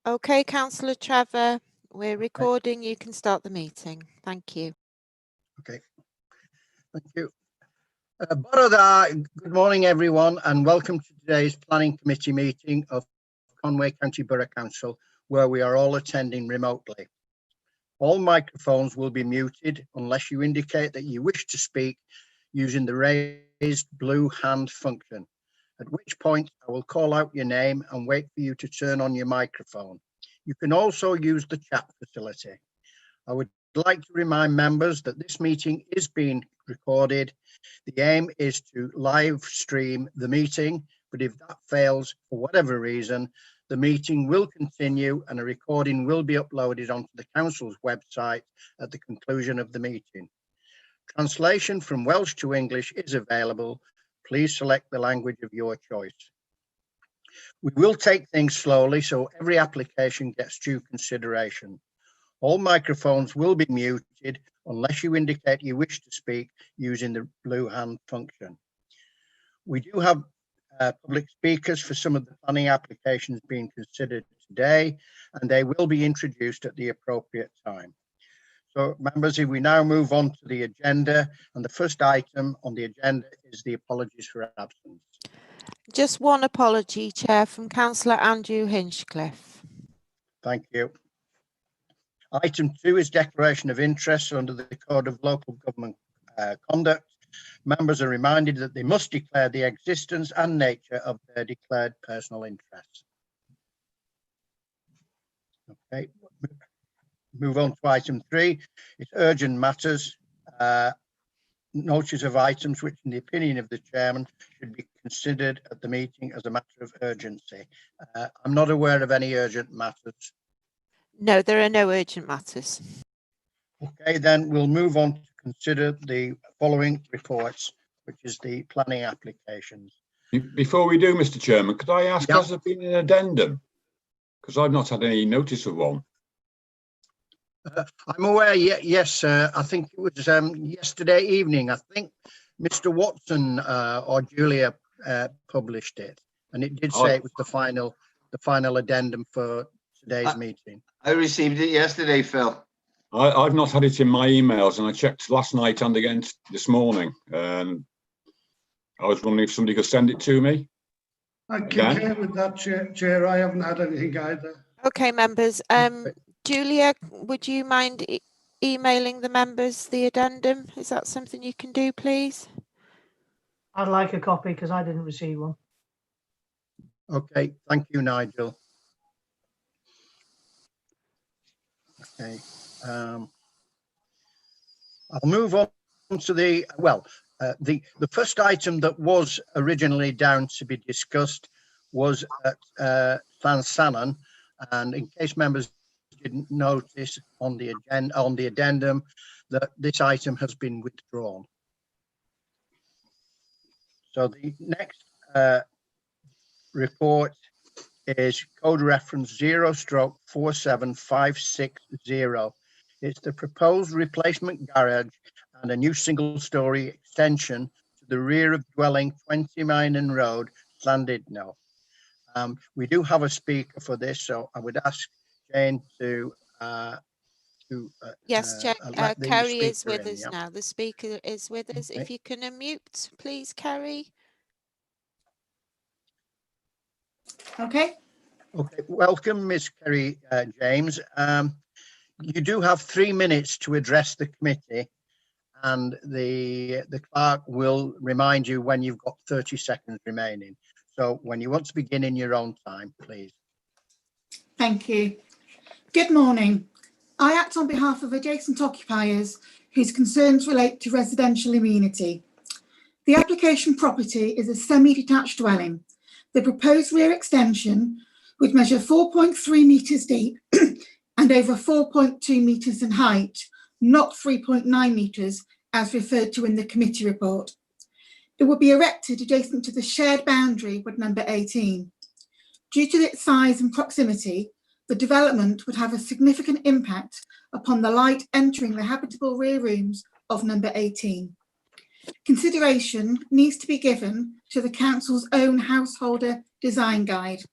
Okay, Councillor Trevor, we're recording. You can start the meeting. Thank you. Okay, thank you. Bore da, good morning everyone, and welcome to today's Planning Committee meeting of Conway County Borough Council, where we are all attending remotely. All microphones will be muted unless you indicate that you wish to speak using the raised blue hand function, at which point I will call out your name and wait for you to turn on your microphone. You can also use the chat facility. I would like to remind members that this meeting is being recorded. The aim is to live stream the meeting, but if that fails for whatever reason, the meeting will continue and a recording will be uploaded onto the council's website at the conclusion of the meeting. Translation from Welsh to English is available. Please select the language of your choice. We will take things slowly, so every application gets due consideration. All microphones will be muted unless you indicate you wish to speak using the blue hand function. We do have public speakers for some of the planning applications being considered today, and they will be introduced at the appropriate time. So members, if we now move on to the agenda, and the first item on the agenda is the apologies for absence. Just one apology, Chair, from Councillor Andrew Hinchcliffe. Thank you. Item 2 is declaration of interest under the Code of Local Government Conduct. Members are reminded that they must declare the existence and nature of their declared personal interests. Okay, move on to item 3. It's urgent matters. Notice of items which, in the opinion of the chairman, should be considered at the meeting as a matter of urgency. I'm not aware of any urgent matters. No, there are no urgent matters. Okay, then we'll move on to consider the following reports, which is the planning applications. Before we do, Mr. Chairman, could I ask, has there been an addendum? Because I've not had any notice of one. I'm aware, yes, I think it was yesterday evening. I think Mr. Watson or Julia published it, and it did say it was the final addendum for today's meeting. I received it yesterday, Phil. I've not had it in my emails, and I checked last night and again this morning. I was wondering if somebody could send it to me. I concur with that, Chair. I haven't had anything either. Okay, members. Julia, would you mind emailing the members the addendum? Is that something you can do, please? I'd like a copy because I didn't receive one. Okay, thank you, Nigel. Okay, I'll move on to the first item that was originally down to be discussed was at Llansannon, and in case members didn't notice on the agenda, on the addendum, that this item has been withdrawn. So the next report is code reference 0/47560. It's the proposed replacement garage and a new single-story extension to the rear of dwelling 20 Minon Road, Llandudno. We do have a speaker for this, so I would ask Jane to yes, Chair. Kerry is with us now. The speaker is with us. Okay. If you can unmute, please, Kerry. Okay. Okay, welcome, Miss Kerry James. You do have 3 minutes to address the committee, and the clerk will remind you when you've got 30 seconds remaining. So when you want to begin in your own time, please. Thank you. Good morning. I act on behalf of adjacent occupiers whose concerns relate to residential amenity. The application property is a semi-detached dwelling. The proposed rear extension would measure 4.3 metres deep and over 4.2 metres in height, not 3.9 metres as referred to in the committee report. It would be erected adjacent to the shared boundary with number 18. Due to its size and proximity, the development would have a significant impact upon the light entering the habitable rear rooms of number 18. Consideration needs to be given to the council's own householder design guide,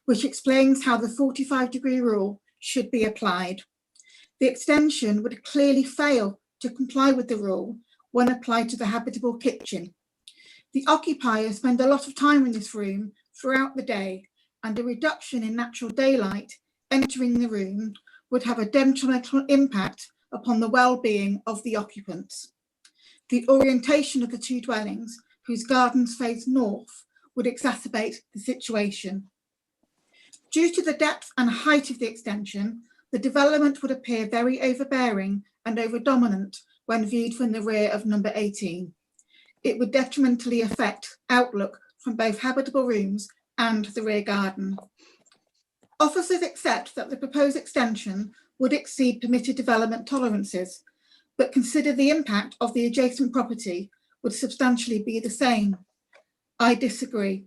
which explains how the 45-degree rule should be applied. The extension would clearly fail to comply with the rule when applied to the habitable kitchen. The occupiers spend a lot of time in this room throughout the day, and a reduction in natural daylight entering the room would have a detrimental impact upon the well-being of the occupants. The orientation of the two dwellings, whose gardens face north, would exacerbate the situation. Due to the depth and height of the extension, the development would appear very overbearing and over-dominant when viewed from the rear of number 18. It would detrimentally affect outlook from both habitable rooms and the rear garden. Officers accept that the proposed extension would exceed permitted development tolerances, but consider the impact of the adjacent property would substantially be the same. I disagree.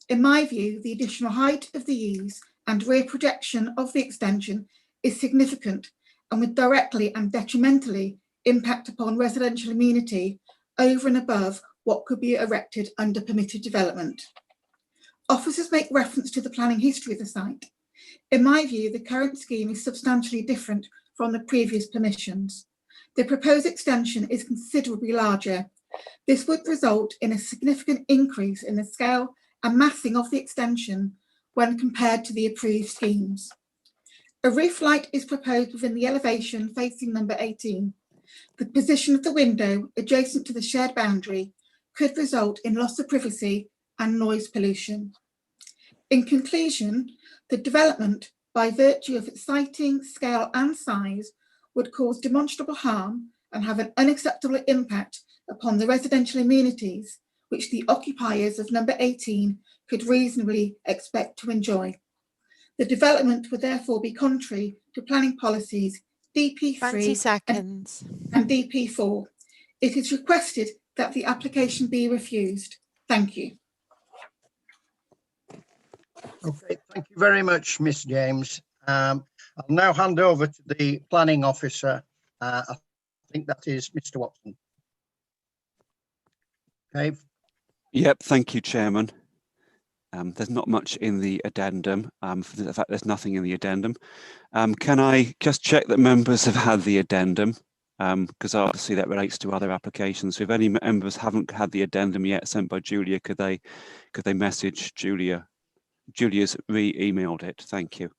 In my view, the additional height of the eaves and rear projection of the extension is significant and would directly and detrimentally impact upon residential amenity over and above what could be erected under permitted development. Officers make reference to the planning history of the site. In my view, the current scheme is substantially different from the previous permissions. The proposed extension is considerably larger. This would result in a significant increase in the scale and massing of the extension when compared to the approved schemes. A roof light is proposed within the elevation facing number 18. The position of the window adjacent to the shared boundary could result in loss of privacy and noise pollution. In conclusion, the development, by virtue of its siting, scale and size, would cause demonstrable harm and have an unacceptable impact upon the residential amenities which the occupiers of number 18 could reasonably expect to enjoy. The development would therefore be contrary to planning policies DP3 20 seconds. and DP4. It is requested that the application be refused. Thank you. Okay, thank you very much, Miss James. I'll now hand over to the planning officer. I think that is Mr. Watson. Okay. Yep, thank you, Chairman. There's not much in the addendum. In fact, there's nothing in the addendum. Can I just check that members have had the addendum? Because obviously that relates to other applications. So if any members haven't had the addendum yet sent by Julia, could they message Julia? Julia's re-emailed it. Thank you.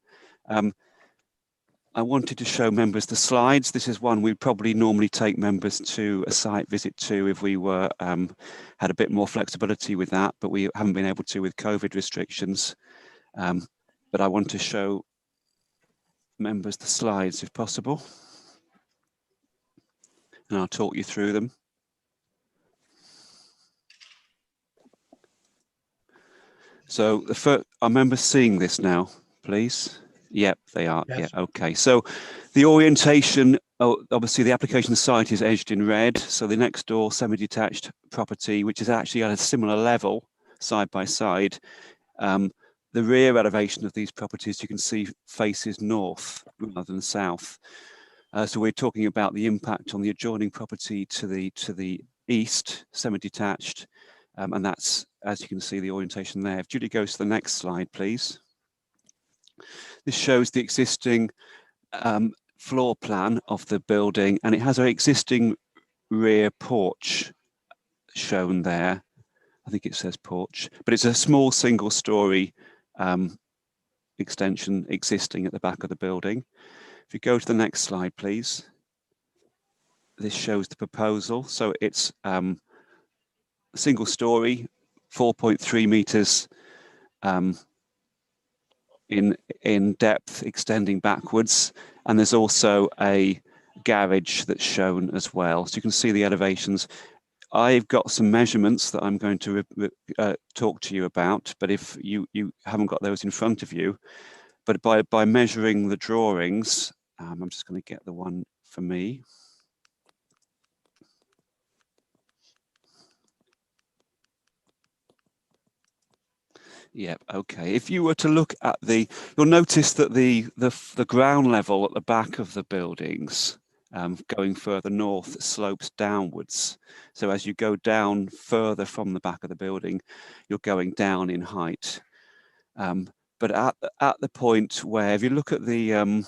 I wanted to show members the slides. This is one we'd probably normally take members to a site visit to if we were had a bit more flexibility with that, but we haven't been able to with COVID restrictions. But I want to show members the slides if possible, and I'll talk you through them. So the first, are members seeing this now, please? Yep, they are. Yes. Yeah, okay. So the orientation, obviously the application site is edged in red. So the next door semi-detached property, which is actually at a similar level, side by side. The rear elevation of these properties, you can see, faces north rather than south. So we're talking about the impact on the adjoining property to the east, semi-detached, and that's, as you can see, the orientation there. If Julie goes to the next slide, please. This shows the existing floor plan of the building, and it has an existing rear porch shown there. I think it says porch, but it's a small single-story extension existing at the back of the building. If you go to the next slide, please. This shows the proposal. So it's single-story, 4.3 meters in depth, extending backwards, and there's also a garage that's shown as well. So you can see the elevations. I've got some measurements that I'm going to talk to you about, but if you haven't got those in front of you, but by measuring the drawings, I'm just going to get the one for me. Yep. Okay. If you were to look at you'll notice that the ground level at the back of the buildings, going further north, slopes downwards. So as you go down further from the back of the building, you're going down in height. But but at the point where, if you look at the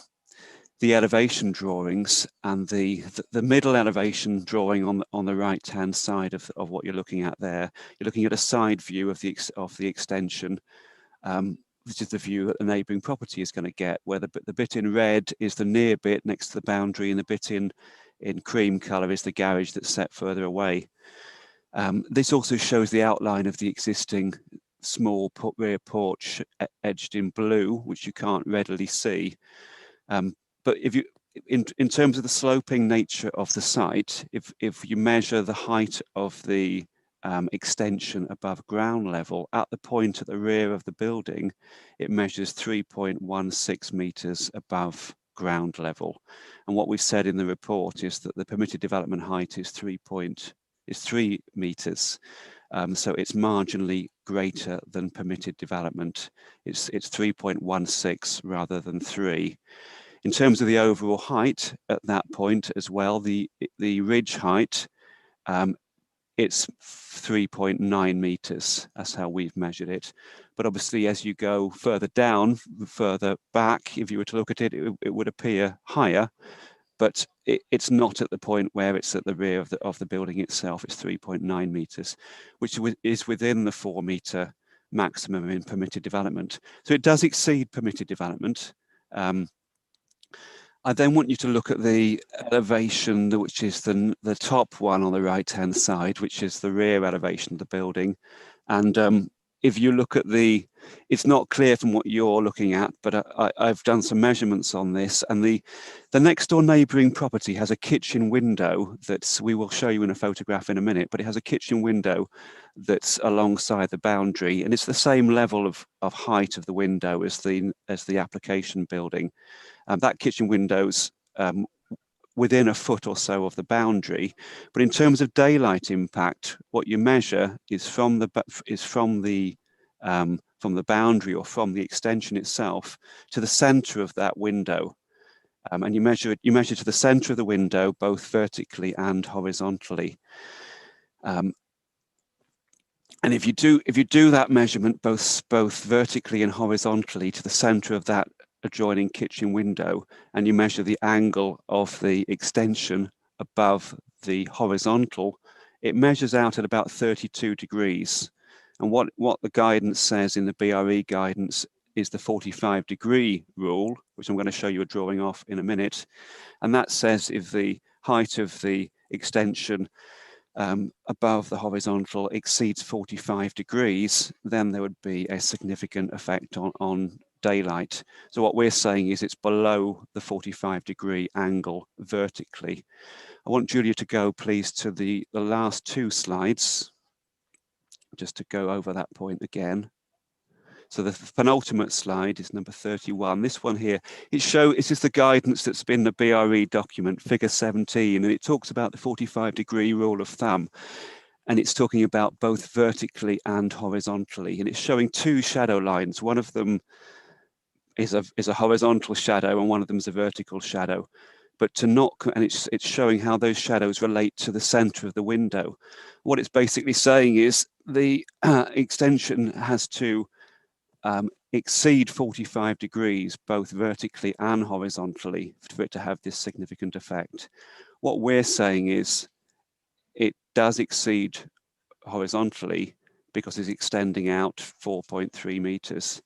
elevation drawings and the middle elevation drawing on the right hand side of what you're looking at there, you're looking at a side view of the extension, which is the view that the neighbouring property is going to get, where the bit in red is the near bit next to the boundary, and the bit in cream colour is the garage that's set further away. This also shows the outline of the existing small rear porch edged in blue, which you can't readily see. But if you, in terms of the sloping nature of the site, if you measure the height of the extension above ground level at the point at the rear of the building, it measures 3.16 meters above ground level. And what we've said in the report is that the permitted development height is 3 meters. So it's marginally greater than permitted development. It's 3.16 rather than 3. In terms of the overall height at that point as well, the ridge height, it's 3.9 meters. That's how we've measured it. But obviously, as you go further down, further back, if you were to look at it, it would appear higher. But it's not at the point where it's at the rear of the building itself. It's 3.9 meters, which is within the 4 meter maximum in permitted development. So it does exceed permitted development. I then want you to look at the elevation, which is the top one on the right-hand side, which is the rear elevation of the building. And if you look at it's not clear from what you're looking at, but I've done some measurements on this, and the next door neighbouring property has a kitchen window that we will show you in a photograph in a minute, but it has a kitchen window that's alongside the boundary, and it's the same level of height of the window as the application building. That kitchen window's within a foot or so of the boundary, but in terms of daylight impact, what you measure is from the boundary or from the extension itself to the centre of that window, and you measure to the centre of the window both vertically and horizontally. And if you do that measurement both vertically and horizontally to the centre of that adjoining kitchen window, and you measure the angle of the extension above the horizontal, it measures out at about 32 degrees. And what the guidance says in the BRE guidance is the 45-degree rule, which I'm going to show you a drawing of in a minute. And that says if the height of the extension above the horizontal exceeds 45 degrees, then there would be a significant effect on daylight. So what we're saying is it's below the 45-degree angle vertically. I want Julia to go, please, to the last 2 slides, just to go over that point again. So the penultimate slide is number 31. This one here, this is the guidance that's been the BRE document, figure 17, and it talks about the 45-degree rule of thumb. And it's talking about both vertically and horizontally. And it's showing 2 shadow lines. One of them is a horizontal shadow and one of them is a vertical shadow. But it's showing how those shadows relate to the center of the window. What it's basically saying is the extension has to exceed 45 degrees, both vertically and horizontally, for it to have this significant effect. What we're saying is it does exceed horizontally because it's extending out 4.3 meters,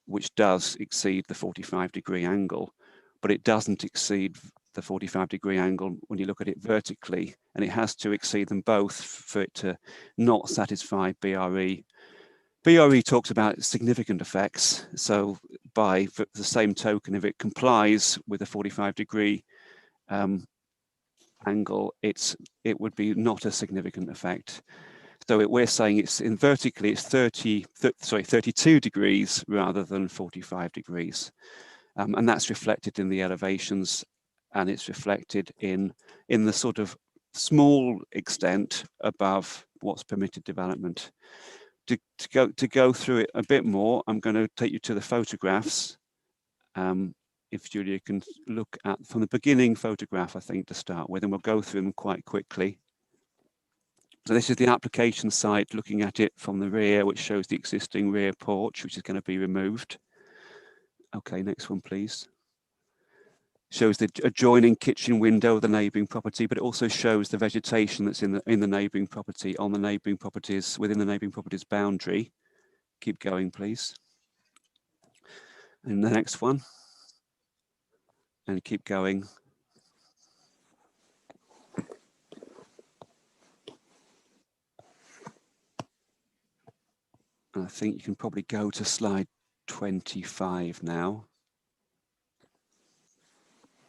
which does exceed the 45-degree angle, but it doesn't exceed the 45-degree angle when you look at it vertically, and it has to exceed them both for it to not satisfy BRE. BRE talks about significant effects, so by the same token, if it complies with a 45-degree angle, it would be not a significant effect. So we're saying vertically it's 32 degrees rather than 45 degrees. And that's reflected in the elevations, and it's reflected in the sort of small extent above what's permitted development. To go through it a bit more, I'm going to take you to the photographs. If Julia can look at from the beginning photograph, I think, to start with, and we'll go through them quite quickly. So this is the application site, looking at it from the rear, which shows the existing rear porch, which is going to be removed. Okay, next one, please. Shows the adjoining kitchen window of the neighbouring property, but it also shows the vegetation that's in the neighbouring property, on the neighbouring properties, within the neighbouring property's boundary. Keep going, please. And the next one. And keep going. And I think you can probably go to slide 25 now,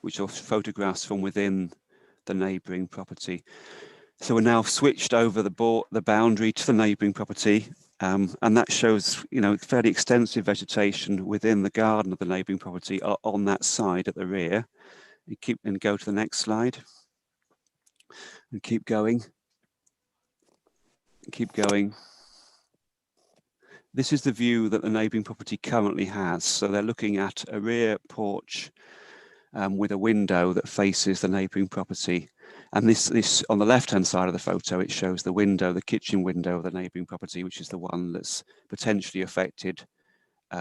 which are photographs from within the neighbouring property. So we're now switched over the boundary to the neighbouring property, and that shows, you know, fairly extensive vegetation within the garden of the neighbouring property on that side at the rear. And go to the next slide, and keep going. Keep going. This is the view that the neighbouring property currently has. So they're looking at a rear porch with a window that faces the neighbouring property. And this on the left-hand side of the photo, it shows the window, the kitchen window of the neighbouring property, which is the one that's potentially affected,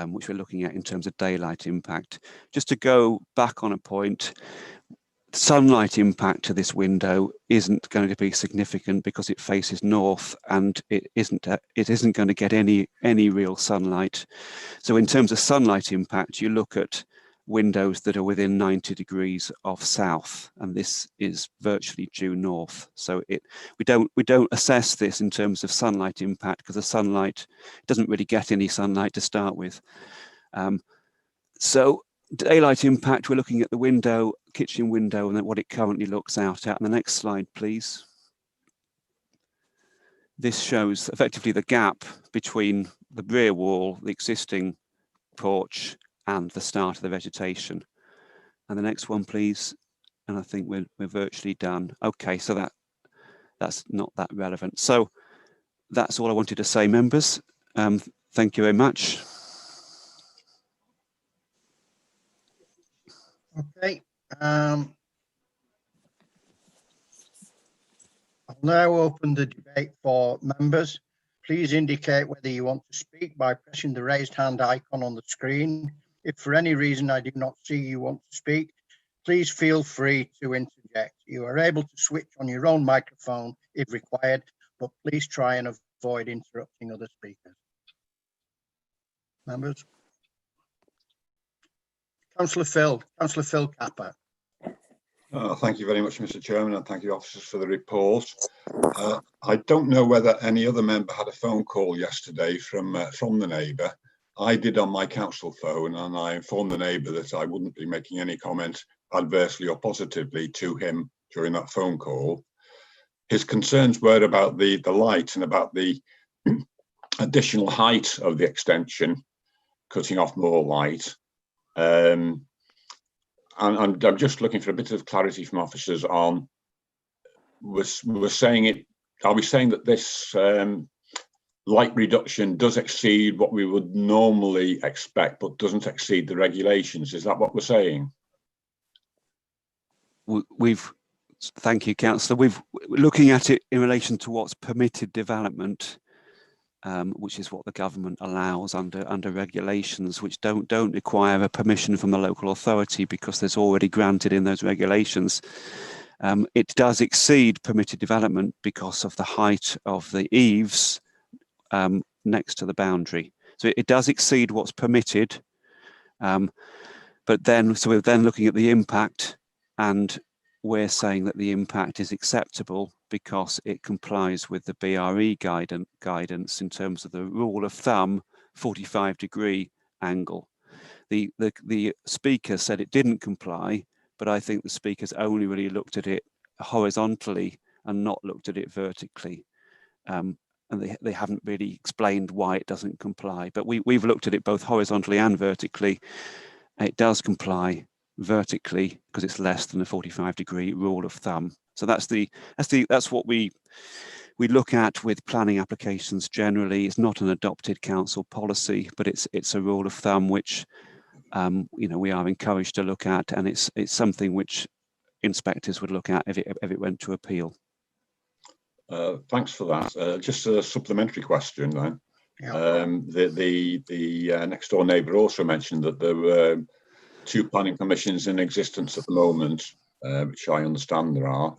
which we're looking at in terms of daylight impact. Just to go back on a point, sunlight impact to this window isn't going to be significant because it faces north, and it isn't going to get any real sunlight. So in terms of sunlight impact, you look at windows that are within 90 degrees of south, and this is virtually due north. So we don't assess this in terms of sunlight impact because the sunlight doesn't really get any sunlight to start with. So daylight impact, we're looking at the window, kitchen window, and what it currently looks out at. And the next slide, please. This shows effectively the gap between the rear wall, the existing porch, and the start of the vegetation. And the next one, please. And I think we're virtually done. Okay, so that's not that relevant. So that's all I wanted to say, members. Thank you very much. Okay. I'll now open the debate for members. Please indicate whether you want to speak by pressing the raised hand icon on the screen. If for any reason I do not see you want to speak, please feel free to interject. You are able to switch on your own microphone if required, but please try and avoid interrupting other speakers. Members. Councillor Phil Capper. Thank you very much, Mr. Chairman, and thank you, officers, for the report. I don't know whether any other member had a phone call yesterday from the neighbour. I did on my council phone, and I informed the neighbour that I wouldn't be making any comment adversely or positively to him during that phone call. His concerns were about the light and about the additional height of the extension, cutting off more light. And I'm just looking for a bit of clarity from officers on, are we saying that this light reduction does exceed what we would normally expect, but doesn't exceed the regulations? Is that what we're saying? Thank you, Councillor. We're looking at it in relation to what's permitted development, which is what the government allows under regulations, which don't require a permission from the local authority because there's already granted in those regulations. It does exceed permitted development because of the height of the eaves next to the boundary. So it does exceed what's permitted, but then we're then looking at the impact, and we're saying that the impact is acceptable because it complies with the BRE guidance in terms of the rule of thumb 45-degree angle. The speaker said it didn't comply, but I think the speakers only really looked at it horizontally and not looked at it vertically. And they haven't really explained why it doesn't comply. But we've looked at it both horizontally and vertically. It does comply vertically because it's less than a 45-degree rule of thumb. So that's what we look at with planning applications generally. It's not an adopted council policy, but it's a rule of thumb which we are encouraged to look at, and it's something which inspectors would look at if it went to appeal. Thanks for that. Just a supplementary question then. Yeah. The next door neighbour also mentioned that there were 2 planning permissions in existence at the moment, which I understand there are.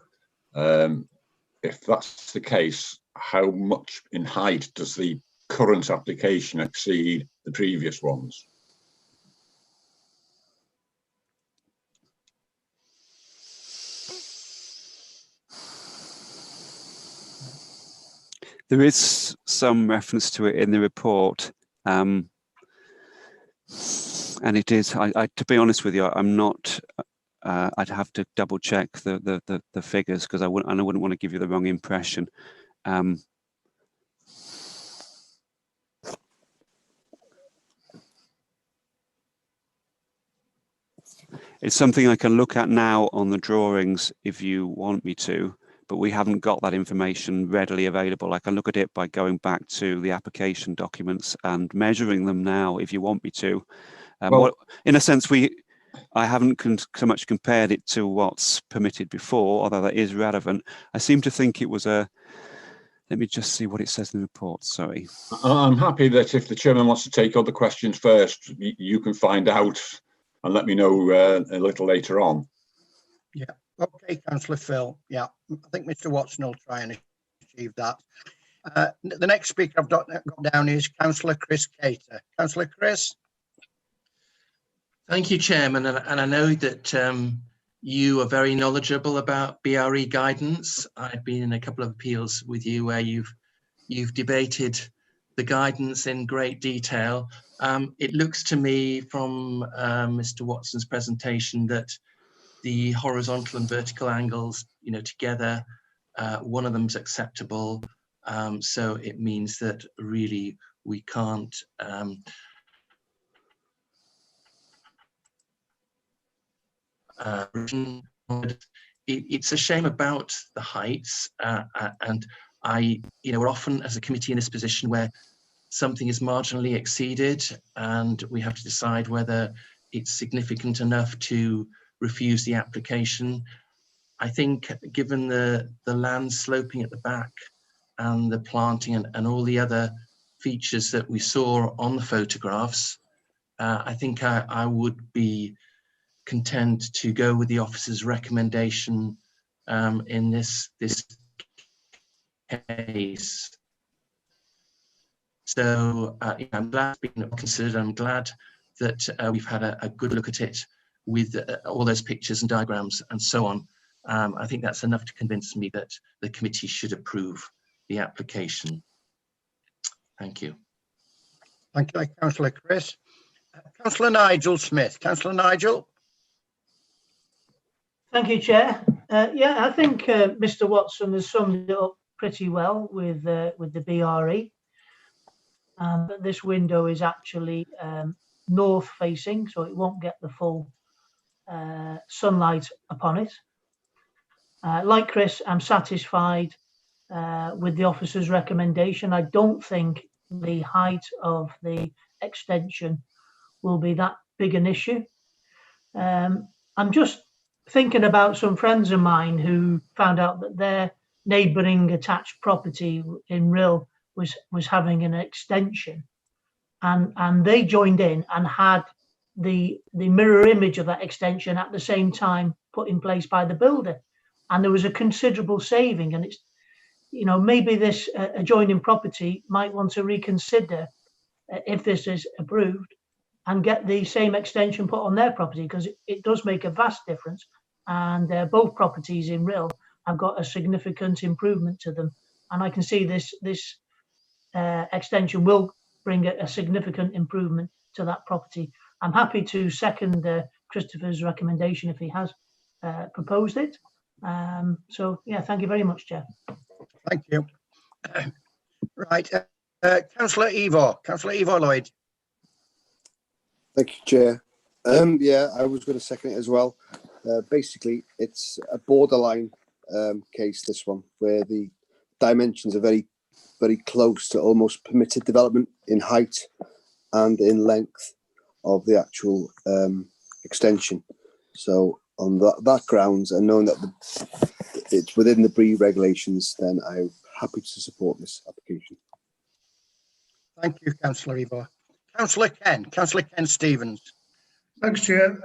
If that's the case, how much in height does the current application exceed the previous ones? There is some reference to it in the report, and it is. To be honest with you, I'm not. I'd have to double check the figures because I wouldn't want to give you the wrong impression. It's something I can look at now on the drawings if you want me to, but we haven't got that information readily available. I can look at it by going back to the application documents and measuring them now if you want me to. In a sense, I haven't so much compared it to what's permitted before, although that is relevant. I seem to think it was let me just see what it says in the report, sorry. I'm happy that if the chairman wants to take other questions first, you can find out and let me know a little later on. Yeah. Okay, Councillor Phil. Yeah, I think Mr. Watson will try and achieve that. The next speaker I've got down is Councillor Chris Cater. Councillor Chris. Thank you, Chairman. And I know that you are very knowledgeable about BRE guidance. I've been in a couple of appeals with you where you've debated the guidance in great detail. It looks to me from Mr. Watson's presentation that the horizontal and vertical angles, together, one of them's acceptable. So it means that really we can't it's a shame about the heights, and we're often as a committee in this position where something is marginally exceeded and we have to decide whether it's significant enough to refuse the application. I think given the land sloping at the back and the planting and all the other features that we saw on the photographs, I think I would be content to go with the officer's recommendation in this case. So I'm glad it's been considered. I'm glad that we've had a good look at it with all those pictures and diagrams and so on. I think that's enough to convince me that the committee should approve the application. Thank you. Thank you, Councillor Chris. Councillor Nigel Smith. Councillor Nigel. Thank you, Chair. Yeah, I think Mr. Watson has summed it up pretty well with the BRE. But this window is actually north facing, so it won't get the full sunlight upon it. Like Chris, I'm satisfied with the officer's recommendation. I don't think the height of the extension will be that big an issue. I'm just thinking about some friends of mine who found out that their neighbouring attached property in Rill was having an extension, and they joined in and had the mirror image of that extension at the same time put in place by the builder, and there was a considerable saving. And it's, maybe this adjoining property might want to reconsider if this is approved and get the same extension put on their property, because it does make a vast difference. And both properties in Rill have got a significant improvement to them. And I can see this extension will bring a significant improvement to that property. I'm happy to second Christopher's recommendation if he has proposed it. So, yeah, thank you very much, Chair. Thank you. Right, Councillor Ivor Lloyd. Thank you, Chair. Yeah, I was going to second it as well. Basically, it's a borderline case, this one, where the dimensions are very, very close to almost permitted development in height and in length of the actual extension. So on that grounds, and knowing that it's within the BRE regulations, then I'm happy to support this application. Thank you, Councillor Ivor. Councillor Ken Stevens. Thanks, Chair.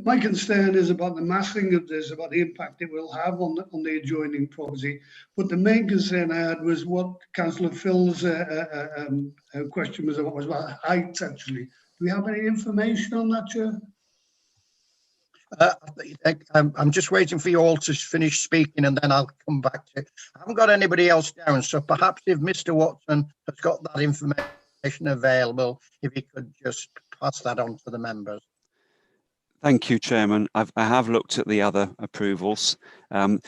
My concern is about the massing of this, about the impact it will have on the adjoining property. But the main concern I had was what Councillor Phil's question was about height, actually. Do we have any information on that, Chair? I'm just waiting for you all to finish speaking and then I'll come back to it. I haven't got anybody else down, so perhaps if Mr. Watson has got that information available, if he could just pass that on to the members. Thank you, Chairman. I have looked at the other approvals. In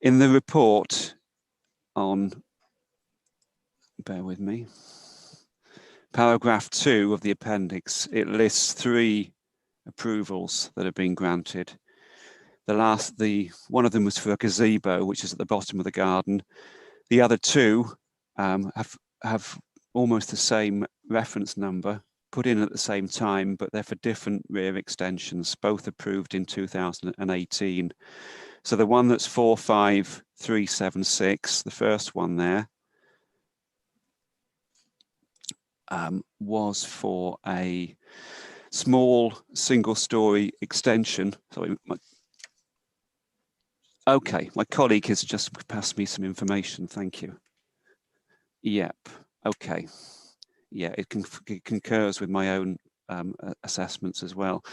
the report on, bear with me, paragraph 2 of the appendix, it lists 3 approvals that have been granted. One of them was for a gazebo, which is at the bottom of the garden. The other 2 have almost the same reference number, put in at the same time, but they're for different rear extensions, both approved in 2018. So the one that's 45376, the first one there, was for a small single-story extension. Sorry, my colleague has just passed me some information. Thank you. Yep. Okay. Yeah, it concurs with my own assessments as well.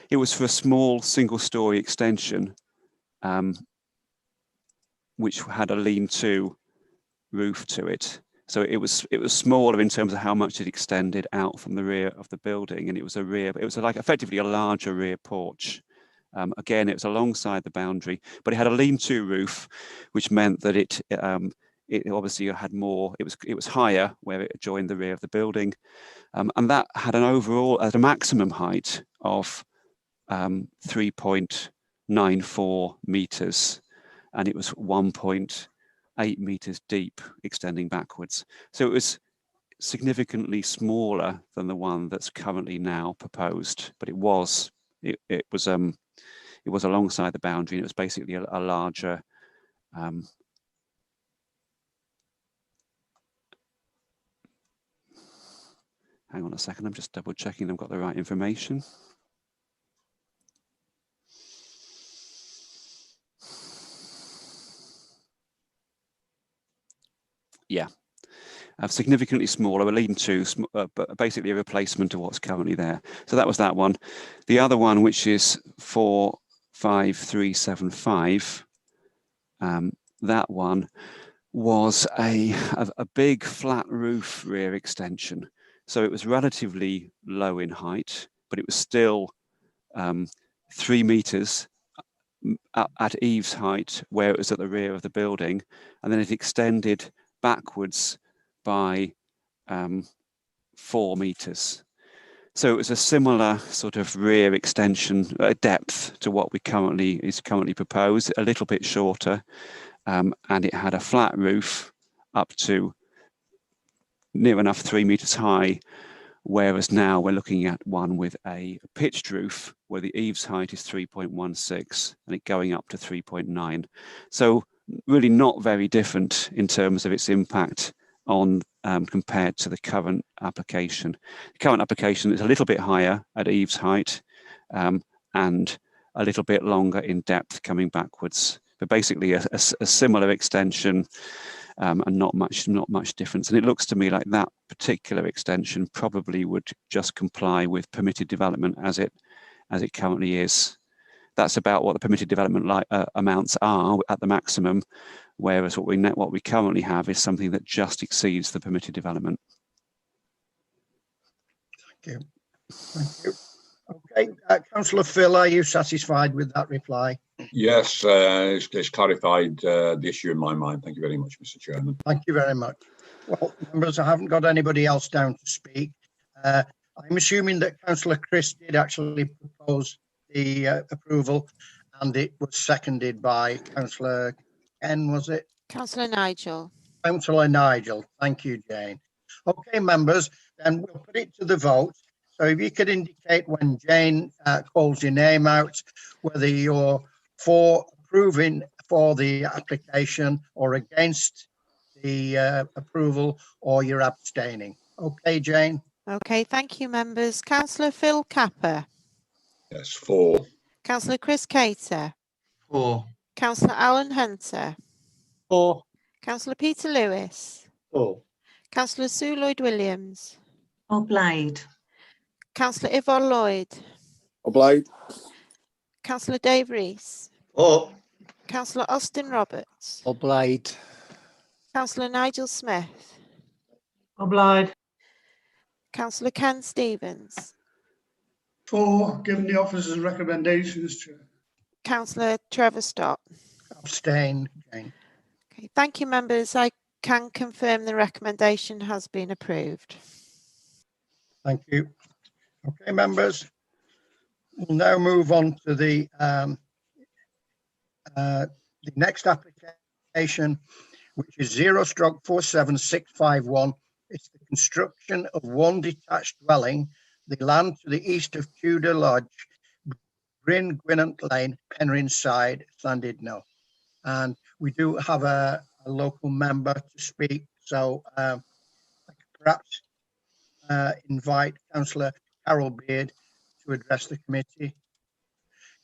It was for a small single-story extension, which had a lean-to roof to it. So it was smaller in terms of how much it extended out from the rear of the building, and it was like effectively a larger rear porch. Again, it was alongside the boundary, but it had a lean-to roof, which meant that it obviously had more. It was higher where it joined the rear of the building, and that had an overall at a maximum height of 3.94 meters, and it was 1.8 meters deep, extending backwards. So it was significantly smaller than the one that's currently now proposed, but it was alongside the boundary, and it was basically a larger. Hang on a second, I'm just double checking I've got the right information. Yeah, significantly smaller, a lean-to, but basically a replacement of what's currently there. So that was that one. The other one, which is 45375, that one was a big flat roof rear extension. So it was relatively low in height, but it was still 3 meters at eaves height where it was at the rear of the building, and then it extended backwards by 4 meters. So it was a similar sort of rear extension depth to what is currently proposed, a little bit shorter, and it had a flat roof up to near enough 3 meters high, whereas now we're looking at one with a pitched roof where the eaves height is 3.16 and it going up to 3.9. So really not very different in terms of its impact on compared to the current application. The current application is a little bit higher at eaves height and a little bit longer in depth coming backwards, but basically a similar extension and not much difference. And it looks to me like that particular extension probably would just comply with permitted development as it currently is. That's about what the permitted development amounts are at the maximum, whereas what we currently have is something that just exceeds the permitted development. Thank you. Thank you. Okay, Councillor Phil, are you satisfied with that reply? Yes, it's clarified the issue in my mind. Thank you very much, Mr. Chairman. Thank you very much. Well, members, I haven't got anybody else down to speak. I'm assuming that Councillor Chris did actually propose the approval, and it was seconded by Councillor Ken, was it? Councillor Nigel. Councillor Nigel. Thank you, Jane. Okay, members, then we'll put it to the vote. So if you could indicate when Jane calls your name out, whether you're for approving for the application or against the approval, or you're abstaining. Okay, Jane. Okay, thank you, members. Councillor Phil Capper. Yes, 4. Councillor Chris Cater. 4. Councillor Alan Hunter. 4. Councillor Peter Lewis. 4. Councillor Sue Lloyd-Williams. Obliged. Councillor Yvonne Lloyd. Obliged. Councillor Dave Rees. 4. Councillor Austin Roberts. Obliged. Councillor Nigel Smith. Obliged. Councillor Ken Stevens. 4, given the officer's recommendations, Chair. Councillor Trevor Stott. Abstain, Jane. Okay, thank you, members. I can confirm the recommendation has been approved. Thank you. Okay, members. We'll now move on to the next application, which is 0/47651. It's the construction of one detached dwelling, the land to the east of Tudor Lodge, Bryn Gwynant Lane, Penryn Side, Llandudno. And we do have a local member to speak, so I could perhaps invite Councillor Carol Beard to address the committee.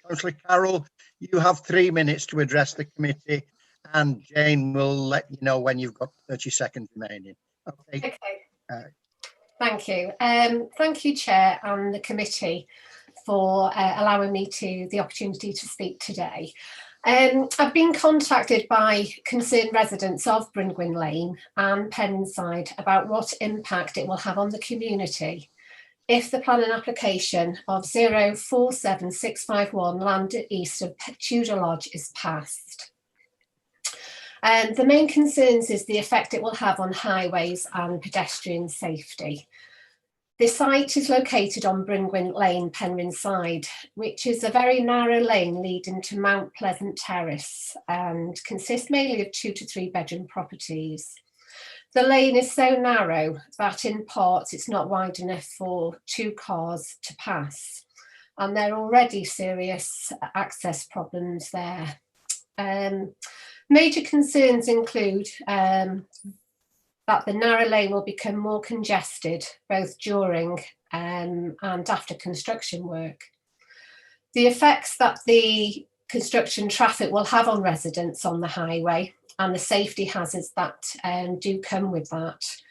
Councillor Carroll, you have 3 minutes to address the committee, and Jane will let you know when you've got 30 seconds remaining. Okay. Thank you. Thank you, Chair, and the committee for allowing me the opportunity to speak today. I've been contacted by concerned residents of Bryn Gwyn Lane and Penryn Side about what impact it will have on the community if the planning application of 0/47651 land east of Tudor Lodge is passed. The main concerns is the effect it will have on highways and pedestrian safety. The site is located on Bryn Gwyn Lane, Penryn Side, which is a very narrow lane leading to Mount Pleasant Terrace and consists mainly of 2 to 3 bedroom properties. The lane is so narrow that in parts it's not wide enough for 2 cars to pass, and there are already serious access problems there. Major concerns include that the narrow lane will become more congested both during and after construction work. The effects that the construction traffic will have on residents on the highway and the safety hazards that do come with that.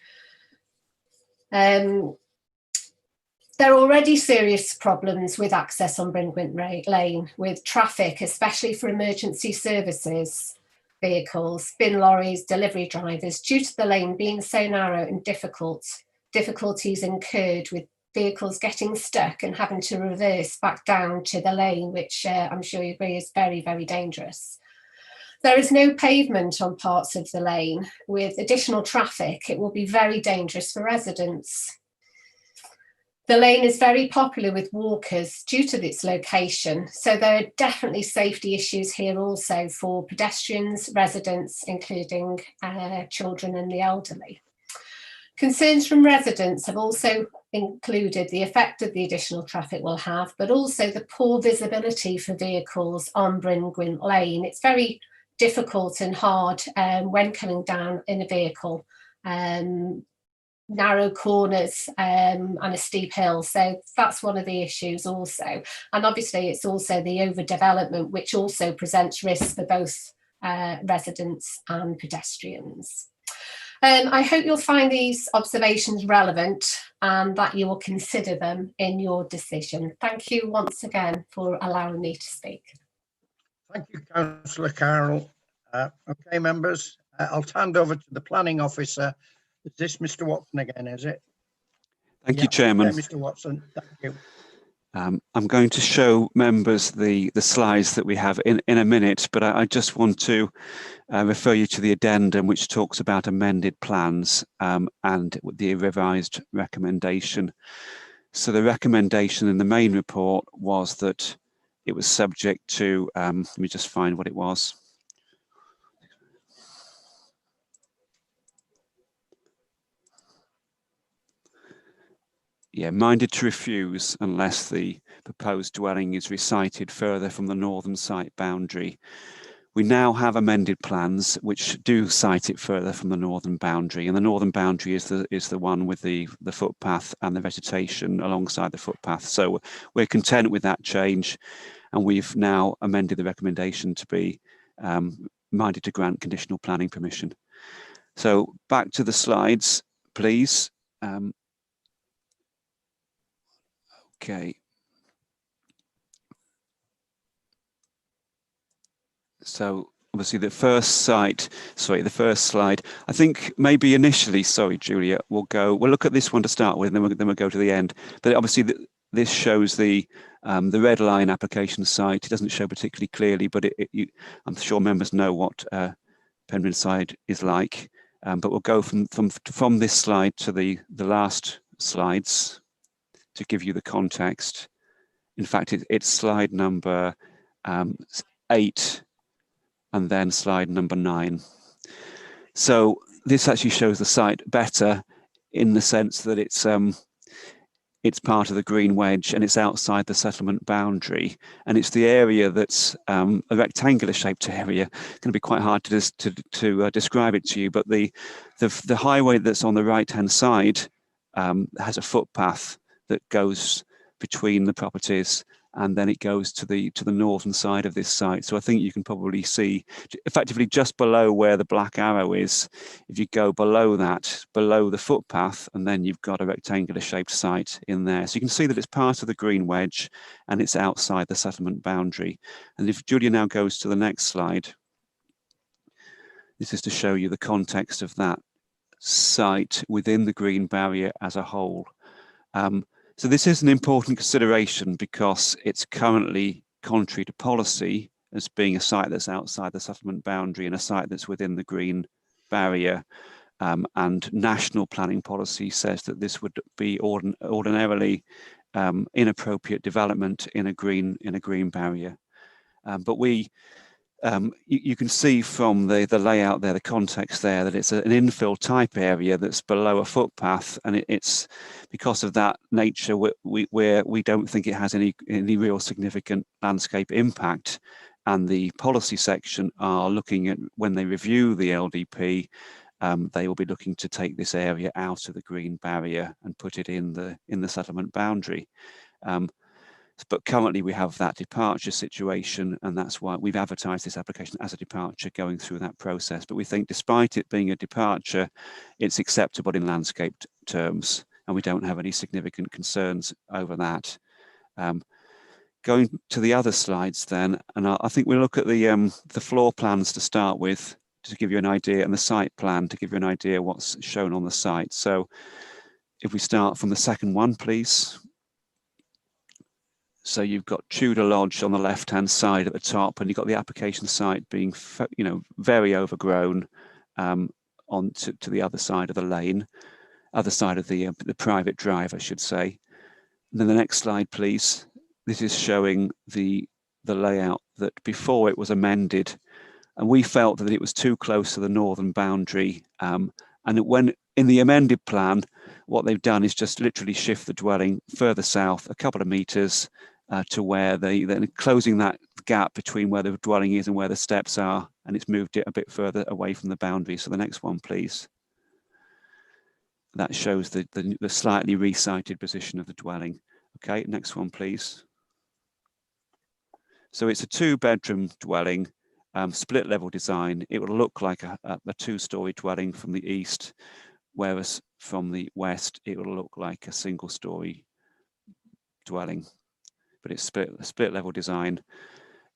There are already serious problems with access on Bryn Gwyn Lane with traffic, especially for emergency services vehicles, bin lorries, delivery drivers, due to the lane being so narrow and difficulties incurred with vehicles getting stuck and having to reverse back down to the lane, which I'm sure you agree is very, very dangerous. There is no pavement on parts of the lane. With additional traffic, it will be very dangerous for residents. The lane is very popular with walkers due to its location, so there are definitely safety issues here also for pedestrians, residents, including children and the elderly. Concerns from residents have also included the effect that the additional traffic will have, but also the poor visibility for vehicles on Bryn Gwyn Lane. It's very difficult and hard when coming down in a vehicle. Narrow corners and a steep hill, so that's one of the issues also. And obviously it's also the overdevelopment, which also presents risks for both residents and pedestrians. I hope you'll find these observations relevant and that you will consider them in your decision. Thank you once again for allowing me to speak. Thank you, Councillor Carroll. Okay, members, I'll hand over to the planning officer. Is this Mr. Watson again, is it? Thank you, Chairman. Okay, Mr. Watson, thank you. I'm going to show members the slides that we have in a minute, but I just want to refer you to the addendum, which talks about amended plans and the revised recommendation. So the recommendation in the main report was that it was subject to, let me just find what it was. Yeah, minded to refuse unless the proposed dwelling is resited further from the northern site boundary, We now have amended plans which do cite it further from the northern boundary, and the northern boundary is the one with the footpath and the vegetation alongside the footpath. So we're content with that change, and we've now amended the recommendation to be minded to grant conditional planning permission. So back to the slides, please. Okay. So obviously the first slide, I think maybe initially, sorry, Julia, we'll look at this one to start with, and then we'll go to the end. But obviously this shows the red line application site. It doesn't show particularly clearly, but I'm sure members know what Penryn side is like. But we'll go from this slide to the last slides to give you the context. In fact, it's slide number 8 and then slide number 9. So this actually shows the site better in the sense that it's part of the green wedge and it's outside the settlement boundary, and it's the area that's a rectangular shaped area. It's going to be quite hard to describe it to you, but the highway that's on the right hand side has a footpath that goes between the properties, and then it goes to the northern side of this site. So I think you can probably see effectively just below where the black arrow is. If you go below that, below the footpath, and then you've got a rectangular shaped site in there. So you can see that it's part of the green wedge and it's outside the settlement boundary. And if Julia now goes to the next slide, this is to show you the context of that site within the green barrier as a whole. So this is an important consideration because it's currently contrary to policy as being a site that's outside the settlement boundary and a site that's within the green barrier. And national planning policy says that this would be ordinarily inappropriate development in a green barrier. But you can see from the layout there, the context there, that it's an infill type area that's below a footpath, and it's because of that nature we don't think it has any real significant landscape impact. And the policy section are looking at, when they review the LDP, they will be looking to take this area out of the green barrier and put it in the settlement boundary. But currently we have that departure situation, and that's why we've advertised this application as a departure, going through that process. But we think despite it being a departure, it's acceptable in landscape terms, and we don't have any significant concerns over that. Going to the other slides then, and I think we'll look at the floor plans to start with, to give you an idea, and the site plan to give you an idea what's shown on the site. So if we start from the second one, please. So you've got Tudor Lodge on the left-hand side at the top, and you've got the application site being, very overgrown on to the other side of the lane, other side of the private drive, I should say. And then the next slide, please. This is showing the layout that before it was amended, and we felt that it was too close to the northern boundary. And when in the amended plan, what they've done is just literally shift the dwelling further south a couple of meters to where they're closing that gap between where the dwelling is and where the steps are, and it's moved it a bit further away from the boundary. So the next one, please. That shows the slightly resited position of the dwelling. Okay, next one, please. So it's a 2-bedroom dwelling, split level design. It will look like a 2-story dwelling from the east, whereas from the west, it will look like a single-story dwelling. But it's split level design.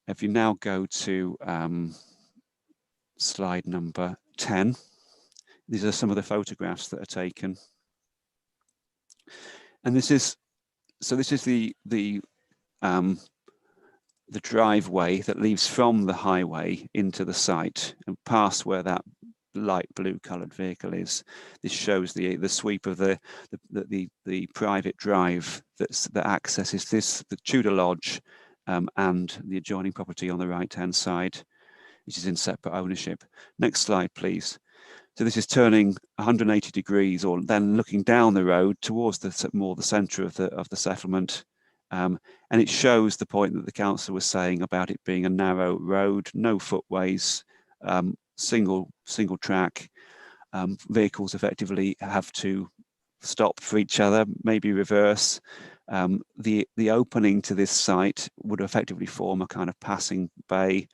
If you now go to slide number 10, these are some of the photographs that are taken. And this is the driveway that leads from the highway into the site and past where that light blue coloured vehicle is. This shows the sweep of the private drive that accesses the Tudor Lodge and the adjoining property on the right hand side, which is in separate ownership. Next slide, please. So this is turning 180 degrees, or then looking down the road towards the centre of the settlement, And it shows the point that the council was saying about it being a narrow road, no footways, single track. Vehicles effectively have to stop for each other, maybe reverse. The opening to this site would effectively form a kind of passing bay,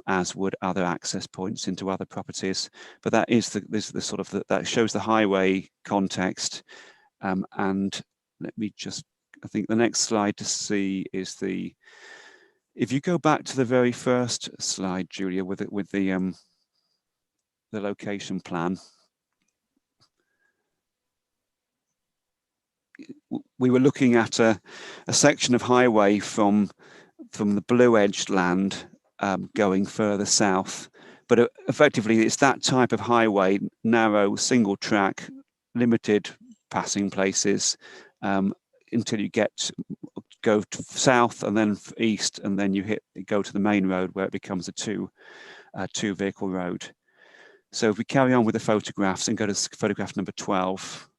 as would other access points into other properties. But that is the sort of that shows the highway context. And let me just, I think the next slide to see is if you go back to the very first slide, Julia, with the location plan. We were looking at a section of highway from the blue edged land going further south, but effectively it's that type of highway, narrow, single track, limited passing places, until you go south and then east, and then you go to the main road where it becomes a two vehicle road. So if we carry on with the photographs and go to photograph number 12,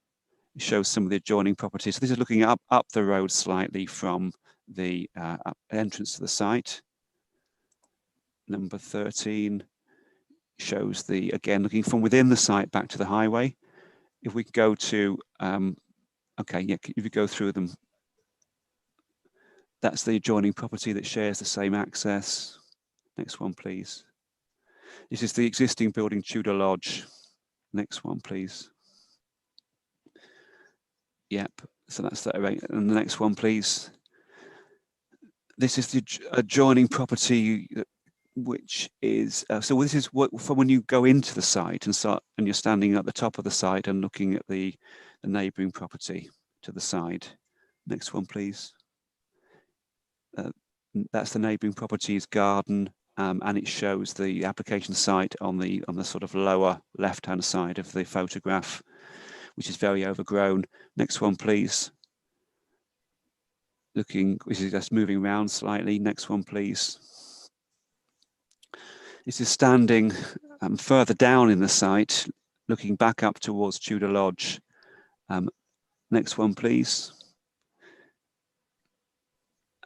it shows some of the adjoining properties. So this is looking up the road slightly from the entrance to the site. Number 13 shows again, looking from within the site back to the highway. If we go to, okay, yeah, if you go through them, that's the adjoining property that shares the same access. Next one, please. This is the existing building, Tudor Lodge. Next one, please. Yep, so that's that. Right. And the next one, please. This is the adjoining property, which is, so this is what, from when you go into the site and you're standing at the top of the site and looking at the neighbouring property to the side. Next one, please. That's the neighbouring property's garden, and it shows the application site on the sort of lower left-hand side of the photograph, which is very overgrown. Next one, please. This is just moving around slightly. Next one, please. This is standing further down in the site, looking back up towards Tudor Lodge. Next one, please.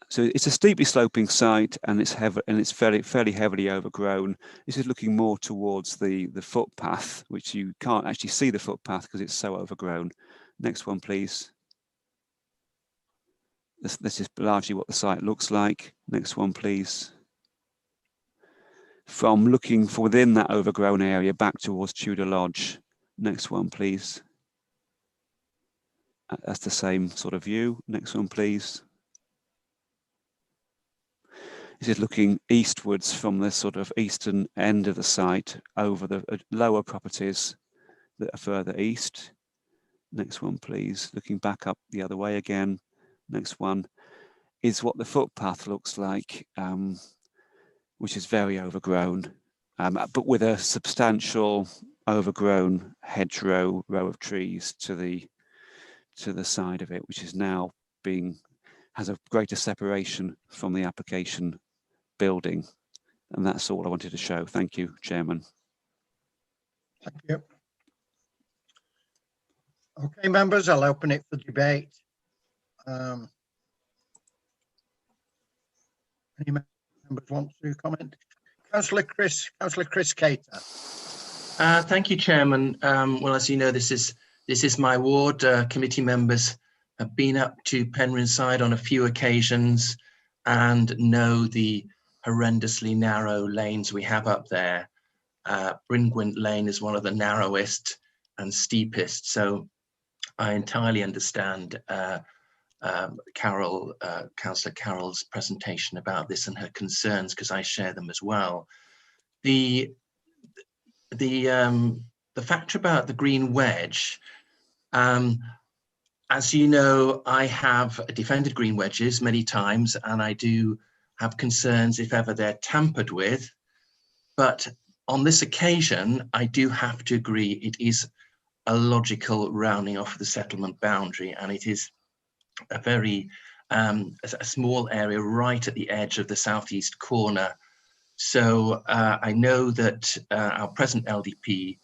So it's a steeply sloping site, and it's fairly heavily overgrown. This is looking more towards the footpath, which you can't actually see the footpath because it's so overgrown. Next one, please. This is largely what the site looks like. Next one, please. From looking for within that overgrown area back towards Tudor Lodge. Next one, please. That's the same sort of view. Next one, please. This is looking eastwards from the sort of eastern end of the site over the lower properties that are further east. Next one, please. Looking back up the other way again. Next one is what the footpath looks like, which is very overgrown, but with a substantial overgrown hedgerow row of trees to the side of it, which is now has a greater separation from the application building. And that's all I wanted to show. Thank you, Chairman. Thank you. Okay, members, I'll open it for debate. Any members want to comment? Councillor Chris Cater. Thank you, Chairman. Well, as you know, this is my ward. Committee members have been up to Penryn side on a few occasions and know the horrendously narrow lanes we have up there. Bringwint Lane is one of the narrowest and steepest, so I entirely understand Councillor Carroll's presentation about this and her concerns, because I share them as well. The factor about the green wedge, as you know, I have defended green wedges many times, and I do have concerns if ever they're tampered with. But on this occasion, I do have to agree it is a logical rounding off of the settlement boundary, and it is a very a small area right at the edge of the southeast corner. So I know that our present LDP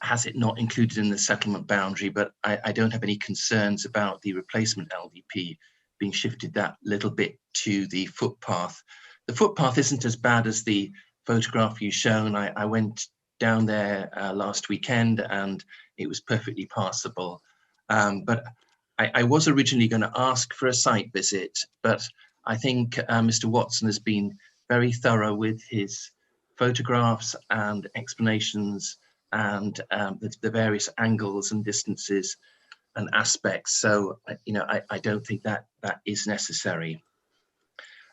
has it not included in the settlement boundary, but I don't have any concerns about the replacement LDP being shifted that little bit to the footpath. The footpath isn't as bad as the photograph you've shown. I went down there last weekend and it was perfectly passable. But I was originally going to ask for a site visit, but I think Mr. Watson has been very thorough with his photographs and explanations and the various angles and distances and aspects. So, you know, I don't think that is necessary.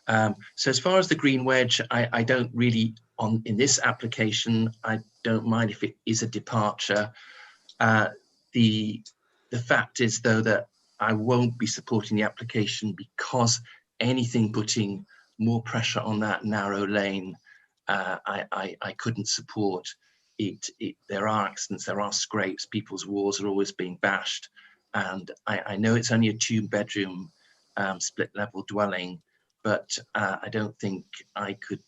So as far as the green wedge, I don't really, in this application, I don't mind if it is a departure. The fact is, though, that I won't be supporting the application because anything putting more pressure on that narrow lane, I couldn't support it. There are accidents, there are scrapes, people's walls are always being bashed. And I know it's only a 2-bedroom split level dwelling, but I don't think I could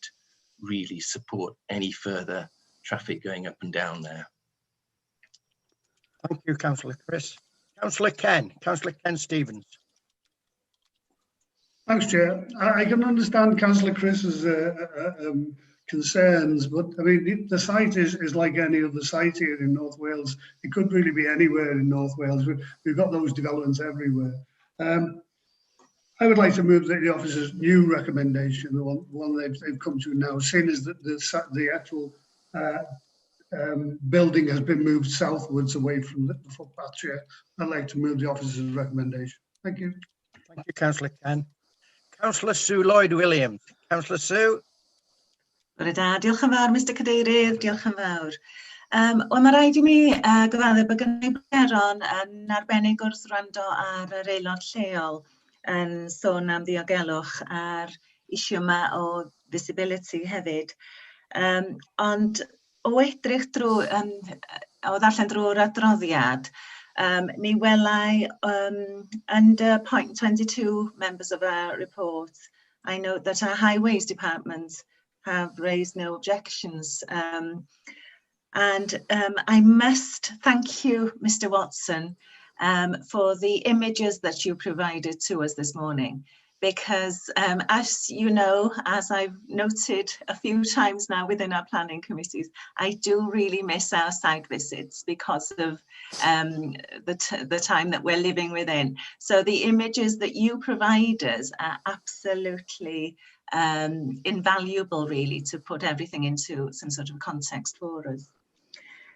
really support any further traffic going up and down there. Thank you, Councillor Chris. Councillor Ken Stevens. Thanks, Chair. I can understand Councillor Chris's concerns, but I mean, the site is like any other site here in North Wales. It could really be anywhere in North Wales. We've got those developments everywhere. I would like to move that the officer's new recommendation, the one they've come to now, seeing as that the actual building has been moved southwards away from the footpath, Chair. I'd like to move the officer's recommendation. Thank you. Thank you, Councillor Ken. Councillor Sue Lloyd-Williams. Councillor Sue. Bore da, diolch yn fawr, Mr Cadeirydd, diolch yn fawr. Wel, mae rhaid I mi gyfadde bod gynnu bryderon yn arbennig wrth wrando ar yr aelod lleol yn sôn am ddiogelwch a'r isio yma o visibility hefyd. Ond o edrych drwy, o ddarllen drwy'r adroddiad, ni welai under point 22 members of our report, I note that our highways department have raised no objections. I must thank you, Mr. Watson, for the images that you provided to us this morning, because as you know, as I've noted a few times now within our planning committees, I do really miss our site visits because of the time that we're living within. So the images that you provide us are absolutely invaluable, really, to put everything into some sort of context for us.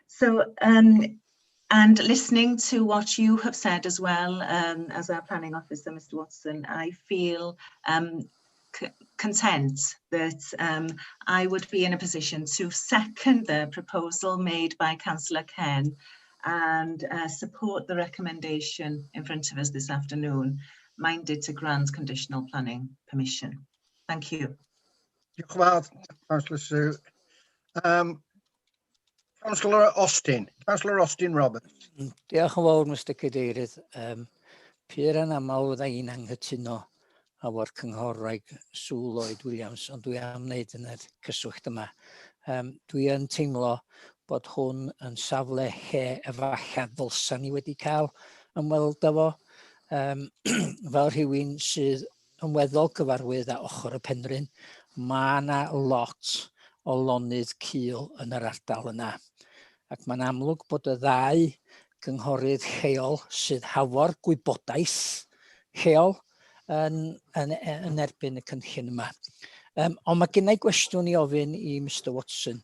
So, and listening to what you have said as well, as our planning officer, Mr. Watson, I feel content that I would be in a position to second the proposal made by Councillor Ken and support the recommendation in front of us this afternoon, minded to grant conditional planning permission. Thank you. Diolch yn fawr, Councillor Sue. Councillor Austin Roberts. Diolch yn fawr, Mr Cadeirydd. Pyr yn aml fydda i'n anghytuno efo'r cynghorraig Sue Lloyd-Williams, ond dwi am wneud yn y cyswllt yma. Dwi yn teimlo bod hwn yn safle lle efallai ddylsa ni wedi cael ymweld efo, fel rhywun sydd yn weddol gyfarwydd â ochr y Penrhyn. Mae yna lot o lonydd cul yn yr ardal yna. Ac mae'n amlwg bod y ddau gynghorydd lleol sydd hafo'r gwybodaeth lleol yn erbyn y cynllun yma. Ond mae gennau gwestiwn I ofyn I Mr Watson.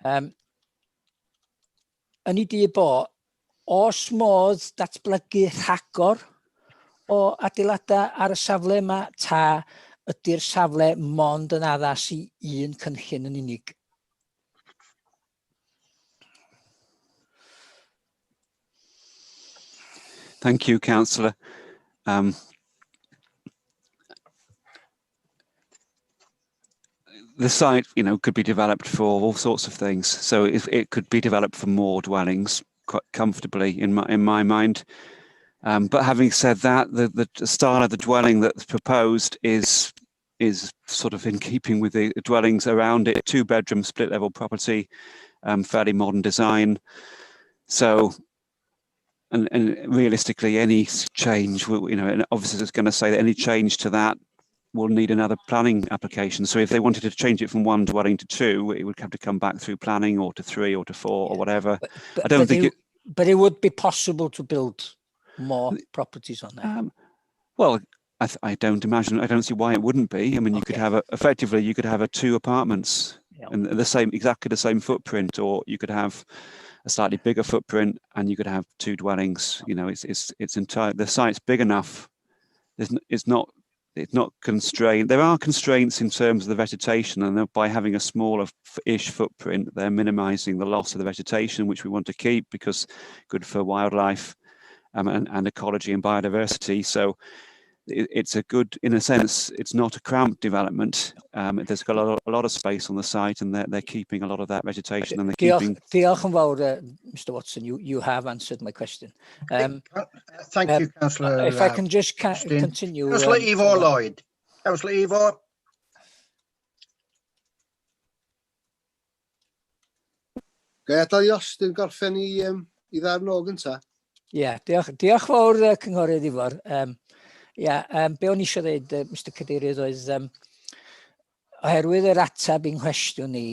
Yn I di bo, os modd datblygu rhagor o adeiladau ar y safle yma, ta ydy'r safle mond yn addas I un cynllun yn unig? Thank you, Councillor. The site, could be developed for all sorts of things. So it could be developed for more dwellings quite comfortably, in my mind. But having said that, the style of the dwelling that's proposed is sort of in keeping with the dwellings around it. 2-bedroom split level property, fairly modern design. So and realistically, any change, you know, and obviously it's going to say that any change to that will need another planning application. So if they wanted to change it from 1 dwelling to 2, it would have to come back through planning, or to 3 or to 4 or whatever. I don't think but it would be possible to build more properties on that. Well, I don't see why it wouldn't be. I mean, you could have effectively you could have 2 apartments and exactly the same footprint, or you could have a slightly bigger footprint and you could have 2 dwellings. You know, it's entire, the site's big enough. It's not constrained. There are constraints in terms of the vegetation, and by having a smaller-ish footprint, they're minimising the loss of the vegetation, which we want to keep because good for wildlife and ecology and biodiversity. So it's a good, in a sense, it's not a cramped development. There's got a lot of space on the site, and they're keeping a lot of that vegetation, and they're keeping. Diolch yn fawr, Mr. Watson. You have answered my question. Thank you, Councillor. If I can just continue. Councillor Ivor Lloyd. Councillor Ivor. Ga i adael i Austin gorffen i ddarn o gynta? Ie, diolch fawr, Cynghorydd Ifor. Be o'n i eisiau dweud, Mr Cadeirydd, oedd oherwydd yr atab i'n nghwestiwn ni,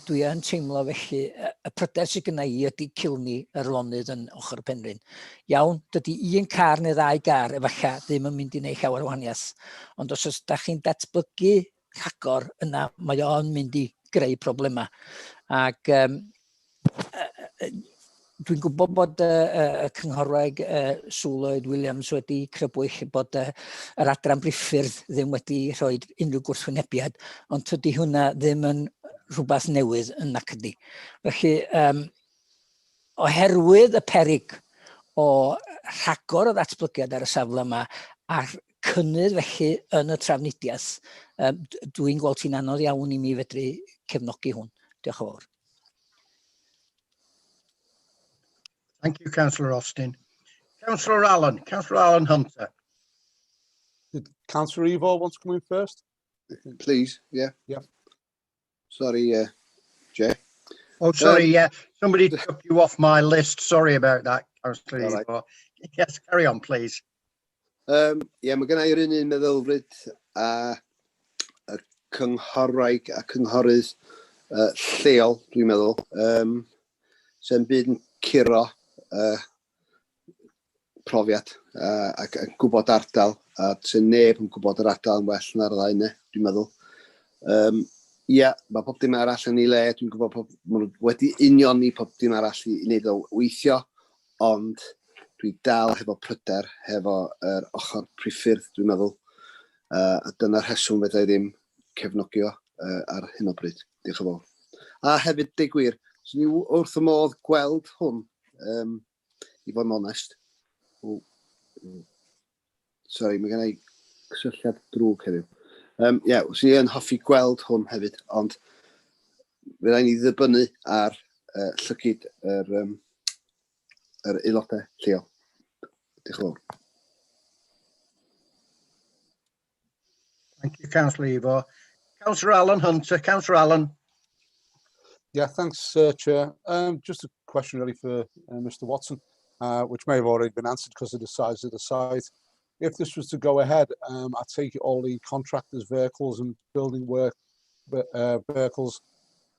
dwi yn teimlo felly, y pryder sydd gyda i ydy cilni yr lonydd yn ochr y Penrhyn. Iawn, dydy 1 car neu 2 car efallai ddim yn mynd i wneud llawer o wahaniaeth. Ond os ydych chi'n datblygu rhagor yna, mae o'n mynd i greu problemau. Ac dwi'n gwybod bod y cynghorweg Sŵloed Williams wedi crybwyll bod yr adran briffyrdd ddim wedi rhoi unrhyw gwrthwynebiad, ond tydi hwnna ddim yn rhywbeth newydd yn nac ydi. Felly, oherwydd y peryg o rhagor o ddatblygiad ar y safle yma, a'r cynnydd felly yn y trafnidiaeth, dwi'n gweld hi'n anodd iawn i mi fedru cefnogi hwn. Diolch yn fawr. Thank you, Councillor Austin. Councillor Alan Hunter. Did Councillor Ivor want to come in first? Please, yeah. Sorry, Jay. Oh, sorry, yeah. Somebody took you off my list. Sorry about that, Councillor Ivor. Right. Yes, carry on, please. Mae gen i'r un meddylfryd a y cynghorwraig a cynghorydd lleol, dwi'n meddwl, sy'n byd yn curo profiad ac yn gwybod ardal, a sy'n neb yn gwybod yr ardal yn well na'r ddau yna, dwi'n meddwl. Mae pob dim arall yn ei le, dwi'n gwybod maen nhw wedi union i pob dim arall i wneud o weithio, ond dwi dal hefo pryder, hefo yr ochr priffyrdd, dwi'n meddwl, a dyna'r rheswm fedra i ddim cefnogio ar hyn o bryd. Diolch yn fawr. A hefyd, deg gwir, so ni wrth y modd gweld hwn, i fod yn onest. Sorry, mae gen i cysylltiad drwg heddiw. So ni yn hoffi gweld hwn hefyd, ond fe rai ni ddibynnu ar llygyd yr aelodau lleol. Diolch yn fawr. Thank you, Councillor Ivor. Councillor Alan Hunter. Councillor Alan. Yeah, thanks, Chair. Just a question really for Mr. Watson, which may have already been answered because of the size of the site. If this was to go ahead, I take it all the contractors' vehicles and building work vehicles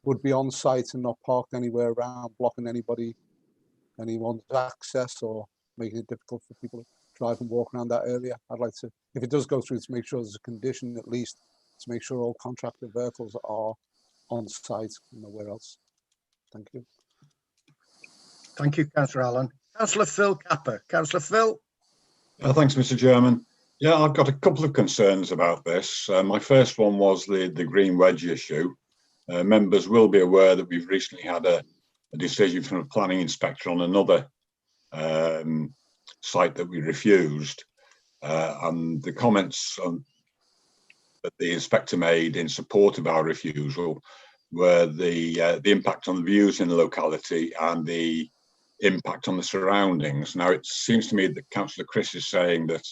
would be on site and not parked anywhere around, blocking anyone's access or making it difficult for people to drive and walk around that area. I'd like to, if it does go through, to make sure there's a condition at least to make sure all contractor vehicles are on site and nowhere else. Thank you. Thank you, Councillor Allen. Councillor Phil Capper. Councillor Phil. Thanks, Mr. Chairman. Yeah, I've got a couple of concerns about this. My first one was the green wedge issue. Members will be aware that we've recently had a decision from a planning inspector on another site that we refused, and the comments that the inspector made in support of our refusal were the impact on the views in the locality and the impact on the surroundings. Now, it seems to me that Councillor Chris is saying that,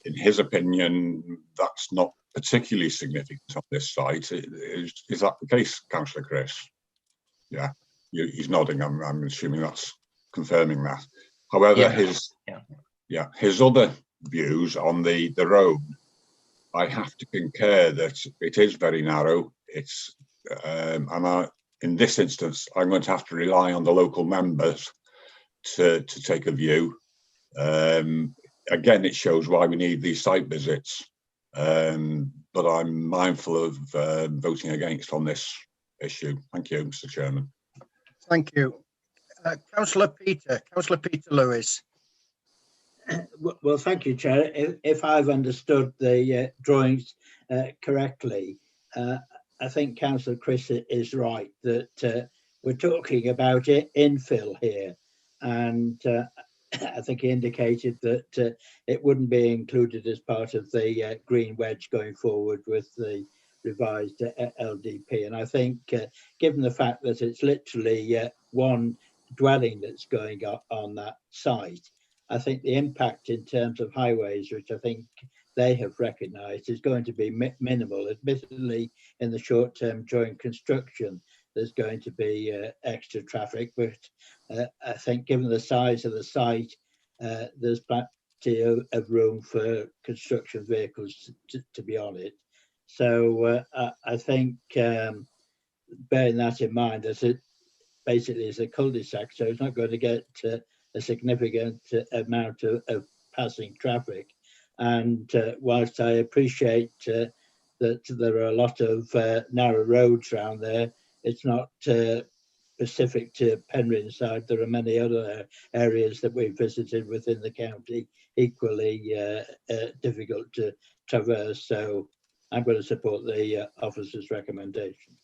in his opinion, that's not particularly significant on this site. Is that the case, Councillor Chris? Yeah, he's nodding. I'm assuming that's confirming that. However, Yeah. his other views on the road, I have to concur that it is very narrow. It's in this instance, I'm going to have to rely on the local members to take a view. Again, it shows why we need these site visits. But I'm mindful of voting against on this issue. Thank you, Mr. Chairman. Thank you. Councillor Peter Lewis. Well, thank you, Chair. If I've understood the drawings correctly, I think Councillor Chris is right that we're talking about infill here, and I think he indicated that it wouldn't be included as part of the green wedge going forward with the revised LDP. And I think given the fact that it's literally one dwelling that's going on that site, I think the impact in terms of highways, which I think they have recognised, is going to be minimal. Admittedly, in the short term during construction, there's going to be extra traffic, but I think given the size of the site, there's plenty of room for construction vehicles to be on it. So I think bearing that in mind, as it basically is a cul-de-sac, so it's not going to get a significant amount of passing traffic. And whilst I appreciate that there are a lot of narrow roads around there, it's not specific to Penryn side. There are many other areas that we've visited within the county equally difficult to traverse. So I'm going to support the officer's recommendation.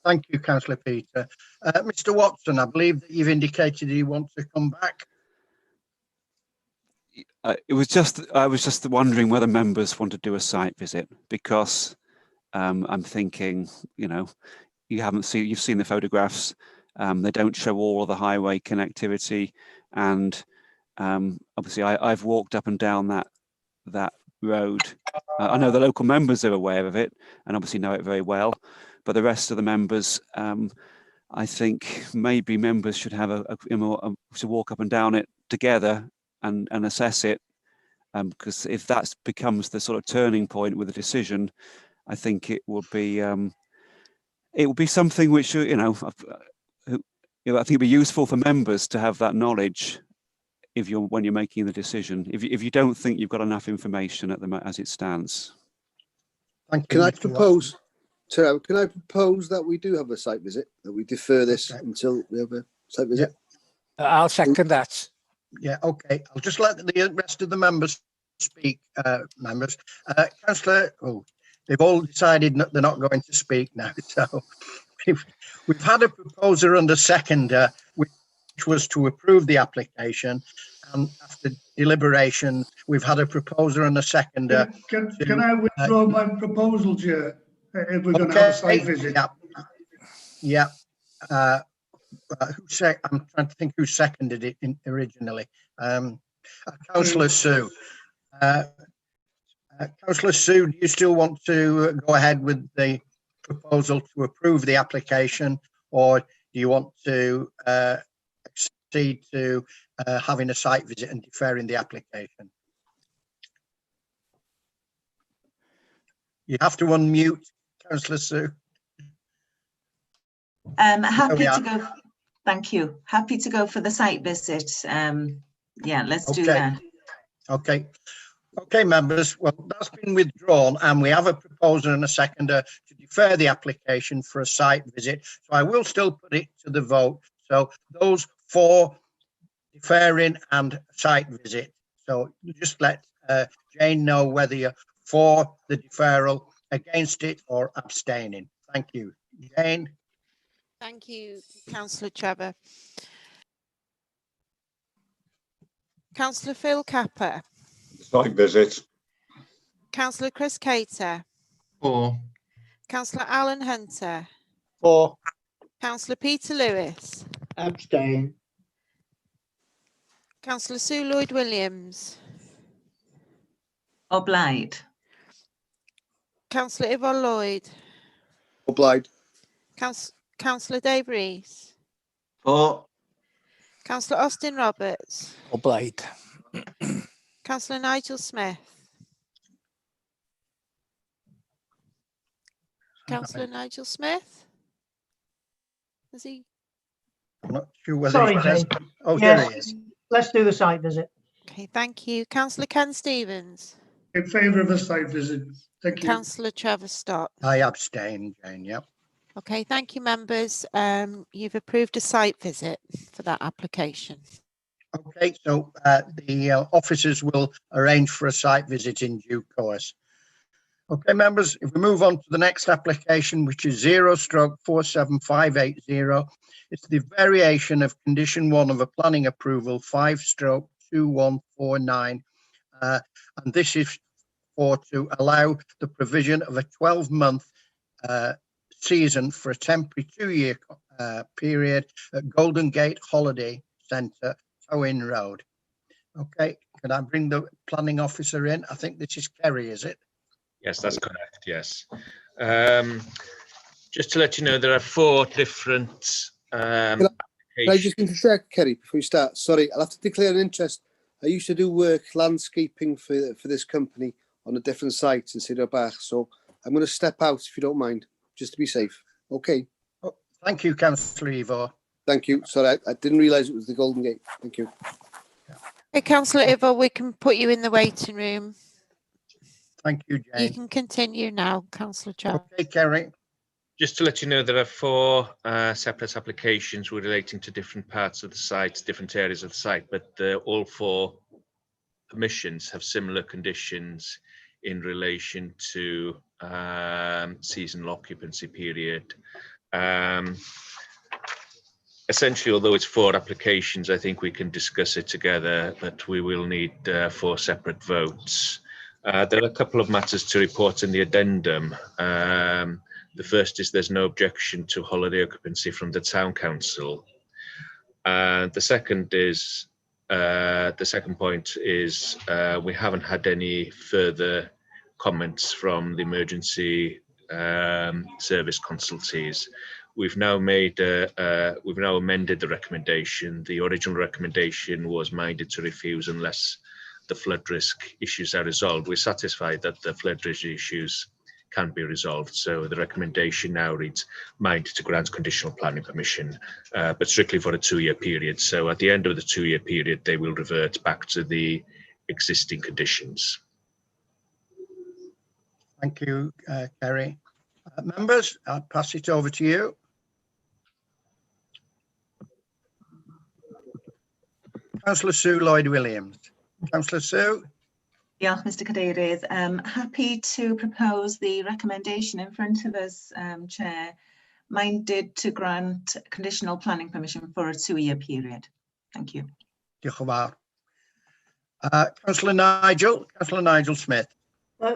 Thank you, Councillor Peter. Mr. Watson, I believe that you've indicated you want to come back. I was just wondering whether members want to do a site visit, because I'm thinking, you've seen the photographs. They don't show all of the highway connectivity, and obviously I've walked up and down that road. I know the local members are aware of it and obviously know it very well, but the rest of the members, I think maybe members should have to walk up and down it together and assess it, because if that becomes the sort of turning point with a decision, I think it will be something which I think it'd be useful for members to have that knowledge when you're making the decision. If you don't think you've got enough information as it stands. Thank you. Can I propose that we do have a site visit, that we defer this until we have a site visit? I'll second that. Yeah, okay. I'll just let the rest of the members speak. Councillor, they've all decided they're not going to speak now. So we've had a proposer and a seconder, which was to approve the application. And after deliberation, we've had a proposer and a seconder. Can I withdraw my proposal, Chair? If we're going to have a site visit. Yeah. I'm trying to think who seconded it originally. Councillor Sue. Councillor Sue, do you still want to go ahead with the proposal to approve the application, or do you want to accede to having a site visit and deferring the application? You have to unmute, Councillor Sue. Happy to go. Thank you. Happy to go for the site visit. Yeah, let's do that. Okay. Okay, members. Well, that's been withdrawn, and we have a proposer and a seconder to defer the application for a site visit. So I will still put it to the vote. So those for deferring and site visit. So just let Jane know whether you're for the deferral, against it, or abstaining. Thank you. Jane. Thank you, Councillor Trevor. Councillor Phil Capper. Site visit. Councillor Chris Cater. For. Councillor Alan Hunter. For. Councillor Peter Lewis. Abstain. Councillor Sue Lloyd-Williams. Obliged. Councillor Yvonne Lloyd. Obliged. Councillor Dave Rees. For. Councillor Austin Roberts. O blaid. Councillor Nigel Smith. Councillor Nigel Smith. Is he? I'm not sure whether Sorry, he's Jane. present. Oh, Yes, there he is. let's do the site visit. Okay, thank you. Councillor Ken Stevens. In favour of a site visit. Thank you. Councillor Trevor Stott. I abstain, Jane, yep. Okay, thank you, members. You've approved a site visit for that application. Okay, so the officers will arrange for a site visit in due course. Okay, members, if we move on to the next application, which is 0/47580, it's the variation of condition 1 of a planning approval 5/2149, and this is to allow the provision of a 12-month season for a temporary 2-year period at Golden Gate Holiday Centre, Towin Road. Okay, can I bring the planning officer in? I think this is Kerry, is it? Yes, that's correct. Yes. Just to let you know, there are 4 different Can I just interject, Kerry, before you start? Sorry, I'll have to declare an interest. I used to do work landscaping for this company on a different site in Sir Bach, so I'm going to step out if you don't mind, just to be safe. Okay. Oh, thank you, Councillor Ivo. Thank you. Sorry, I didn't realise it was the Golden Gate. Thank you. Okay, Councillor Ivo, we can put you in the waiting room. Thank you, Jane. You can continue now, Councillor Trevor. Okay, Kerry. Just to let you know, there are 4 separate applications relating to different parts of the site, different areas of the site, but all 4 permissions have similar conditions in relation to seasonal occupancy period. Essentially, although it's 4 applications, I think we can discuss it together, but we will need 4 separate votes. There are a couple of matters to report in the addendum. The first is there's no objection to holiday occupancy from the town council. The second point is we haven't had any further comments from the emergency service consultees. We've now amended the recommendation. The original recommendation was minded to refuse unless the flood risk issues are resolved. We're satisfied that the flood risk issues can be resolved. So the recommendation now reads minded to grant conditional planning permission, but strictly for a 2-year period. So at the end of the 2-year period, they will revert back to the existing conditions. Thank you, Kerry. Members, I'll pass it over to you. Councillor Sue Lloyd-Williams. Councillor Sue. Diolch, Mr Cadeirydd. Happy to propose the recommendation in front of us, Chair, minded to grant conditional planning permission for a 2-year period. Thank you. Diolch yn fawr. Councillor Nigel Smith.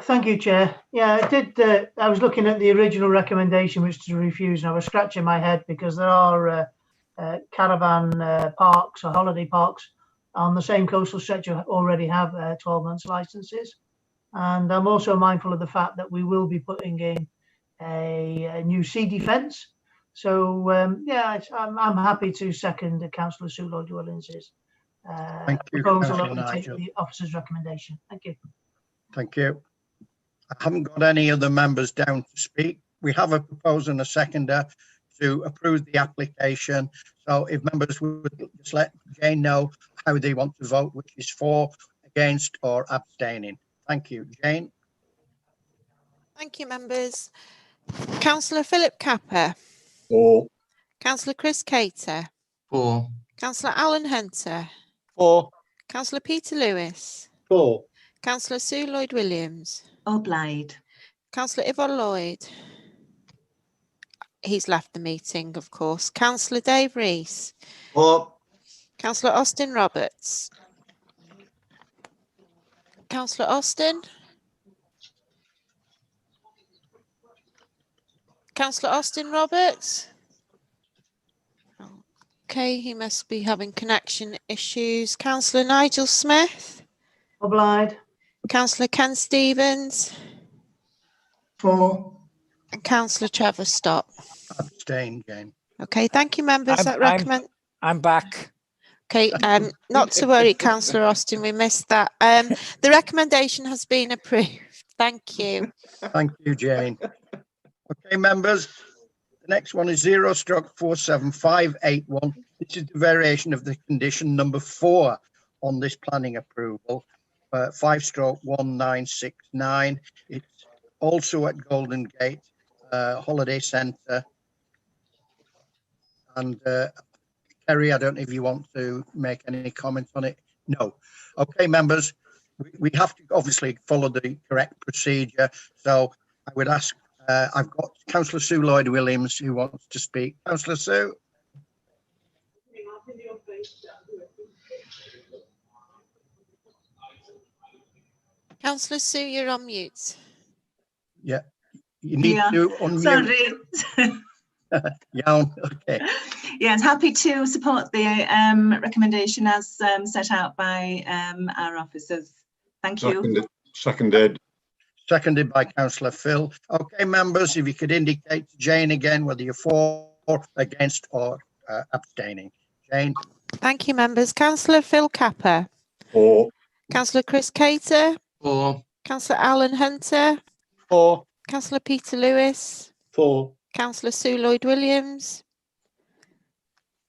Thank you, Chair. Yeah, I did. I was looking at the original recommendation, which to refuse, and I was scratching my head because there are caravan parks or holiday parks on the same coastal stretch who already have 12 months licenses. And I'm also mindful of the fact that we will be putting in a new sea defence. So yeah, I'm happy to second Councillor Sue Lloyd-Williams' proposal that we take the officer's recommendation. Thank you. Thank you. I haven't got any other members down to speak. We have a proposer and a seconder to approve the application. So if members would just let Jane know how they want to vote, which is for, against or abstaining. Thank you. Jane. Thank you, members. Councillor Philip Capper. For. Councillor Chris Cater. For. Councillor Alan Hunter. For. Councillor Peter Lewis. For. Councillor Sue Lloyd-Williams. O blaid. Councillor Yvonne Lloyd. He's left the meeting, of course. Councillor Dave Rees. For. Councillor Austin Roberts. Councillor Austin. Councillor Austin Roberts. Okay, he must be having connection issues. Councillor Nigel Smith. Obliged. Councillor Ken Stevens. For. And Councillor Trevor Stott. Abstain, Jane. Okay, thank you, members. I'm back. Okay, not to worry, Councillor Austin, we missed that. The recommendation has been approved. Thank you. Thank you, Jane. Okay, members, the next one is 0/47581. This is the variation of the condition number 4 on this planning approval, 5/1969. It's also at Golden Gate Holiday Centre. And Kerry, I don't know if you want to make any comments on it. No. Okay, members, we have to obviously follow the correct procedure. So I would ask, I've got Councillor Sue Lloyd-Williams who wants to speak. Councillor Sue. Councillor Sue, you're on mute. Yeah, you need to unmute. Sorry. Yeah, okay. Yes, happy to support the recommendation as set out by our officers. Thank you. Seconded. Seconded by Councillor Phil. Okay, members, if you could indicate to Jane again whether you're for, against or abstaining. Jane. Thank you, members. Councillor Phil Capper. For. Councillor Chris Cater. For. Councillor Alan Hunter. For. Councillor Peter Lewis. For. Councillor Sue Lloyd-Williams.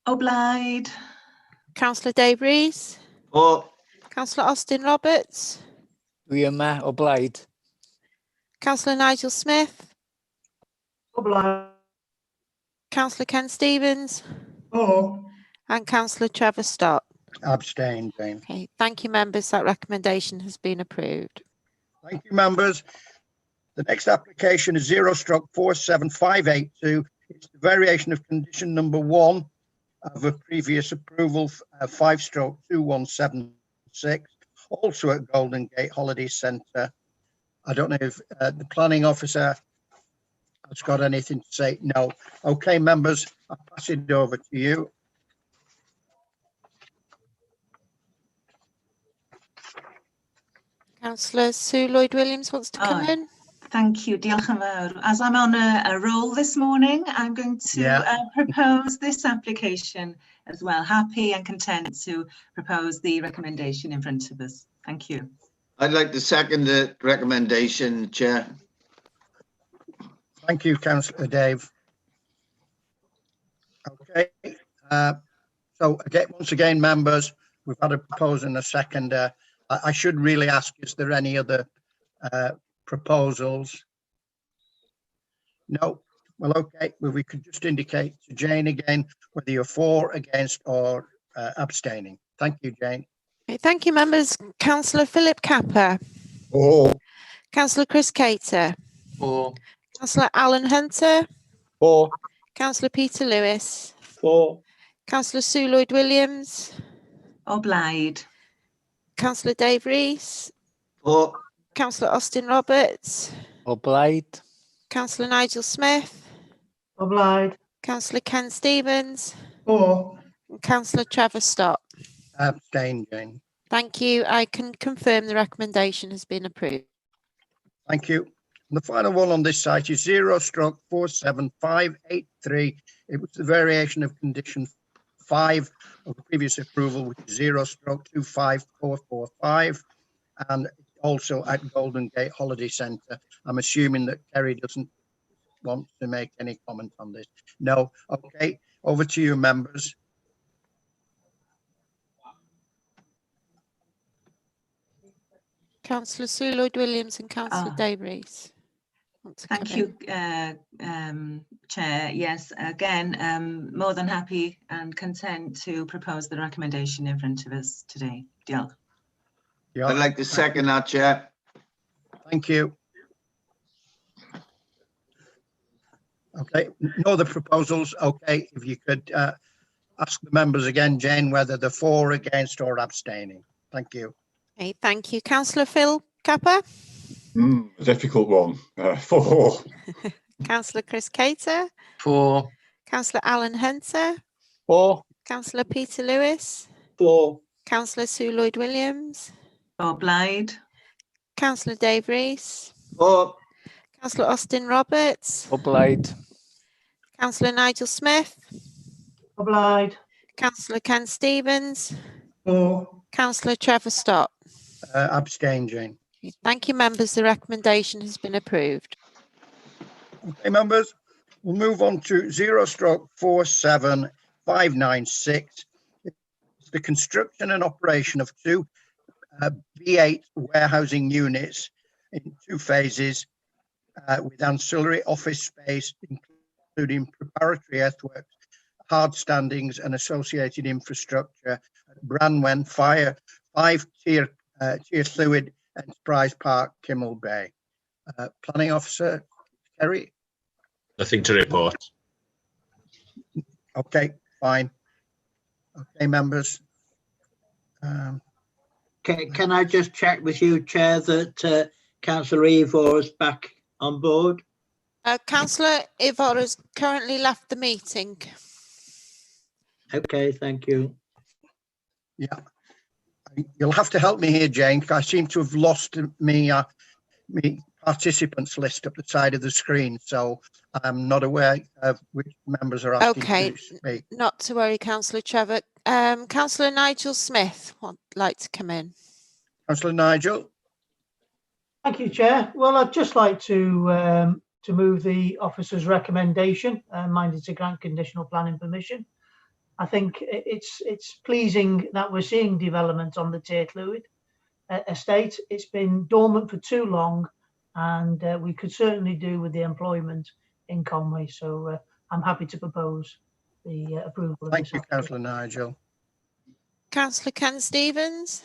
Obliged. Councillor Dave Rees. For. Councillor Austin Roberts. Dwi yma o blaid. Councillor Nigel Smith. Obliged. Councillor Ken Stevens. For. And Councillor Trevor Stott. Abstain, Jane. Okay, thank you, members. That recommendation has been approved. Thank you, members. The next application is 0/47582. It's the variation of condition number 1 of a previous approval, 5/2176, also at Golden Gate Holiday Centre. I don't know if the planning officer has got anything to say. No. Okay, members, I'll pass it over to you. Councillor Sue Lloyd-Williams wants to come in. Thank you. Diolch yn fawr. As I'm on a roll this morning, I'm going to propose this application as well. Happy and content to propose the recommendation in front of us. Thank you. I'd like to second the recommendation, Chair. Thank you, Councillor Dave. Okay. So again, once again, members, we've had a proposal and a seconder. I should really ask, is there any other proposals? No. Well, okay. Well, we could just indicate to Jane again whether you're for, against, or abstaining. Thank you, Jane. Okay, thank you, members. Councillor Philip Capper. For. Councillor Chris Cater. For. Councillor Alan Hunter. For. Councillor Peter Lewis. For. Councillor Sue Lloyd-Williams. Obliged. Councillor Dave Rees. For. Councillor Austin Roberts. O blaid. Councillor Nigel Smith. Obliged. Councillor Ken Stevens. For. And Councillor Trevor Stott. Abstain, Jane. Thank you. I can confirm the recommendation has been approved. Thank you. And the final one on this site is 0/47583. It was the variation of condition 5 of the previous approval, which is 0/25445, and also at Golden Gate Holiday Centre. I'm assuming that Kerry doesn't want to make any comment on this. No. Okay. Over to you, members. Councillor Sue Lloyd-Williams and Councillor Dave Rees. Thank you, Chair. Yes, again, more than happy and content to propose the recommendation in front of us today. Diolch. Yeah. I'd like to second that, Chair. Thank you. Okay, no other proposals. Okay, if you could ask the members again, Jane, whether they're for, against, or abstaining. Thank you. Okay, thank you. Councillor Phil Capper. A difficult one. For. Councillor Chris Cater. For. Councillor Alan Hunter. For. Councillor Peter Lewis. For. Councillor Sue Lloyd-Williams. Obliged. Councillor Dave Rees. For. Councillor Austin Roberts. O blaid. Councillor Nigel Smith. Obliged. Councillor Ken Stevens. For. Councillor Trevor Stott. Abstain, Jane. Thank you, members. The recommendation has been approved. Okay, members, we'll move on to 0/47596. It's the construction and operation of two B8 warehousing units in 2 phases with ancillary office space, including preparatory earthworks, hard standings and associated infrastructure at Branwen 5-tier fluid Enterprise Park, Kimmel Bay. Planning Officer Kerry. Nothing to report. Okay, fine. Okay, members. Can I just check with you, Chair, that Councillor Ivor is back on board? Councillor Ivor has currently left the meeting. Okay, thank you. Yeah, you'll have to help me here, Jane, because I seem to have lost me participants list up the side of the screen, so I'm not aware of which members are asking to speak. Not to worry, Councillor Trevor. Councillor Nigel Smith would like to come in. Councillor Nigel. Thank you, Chair. Well, I'd just like to move the officer's recommendation, minded to grant conditional planning permission. I think it's pleasing that we're seeing development on the Llwyd estate. It's been dormant for too long, and we could certainly do with the employment in Conway. So I'm happy to propose the approval of Thank you, Councillor Nigel. Councillor Ken Stevens.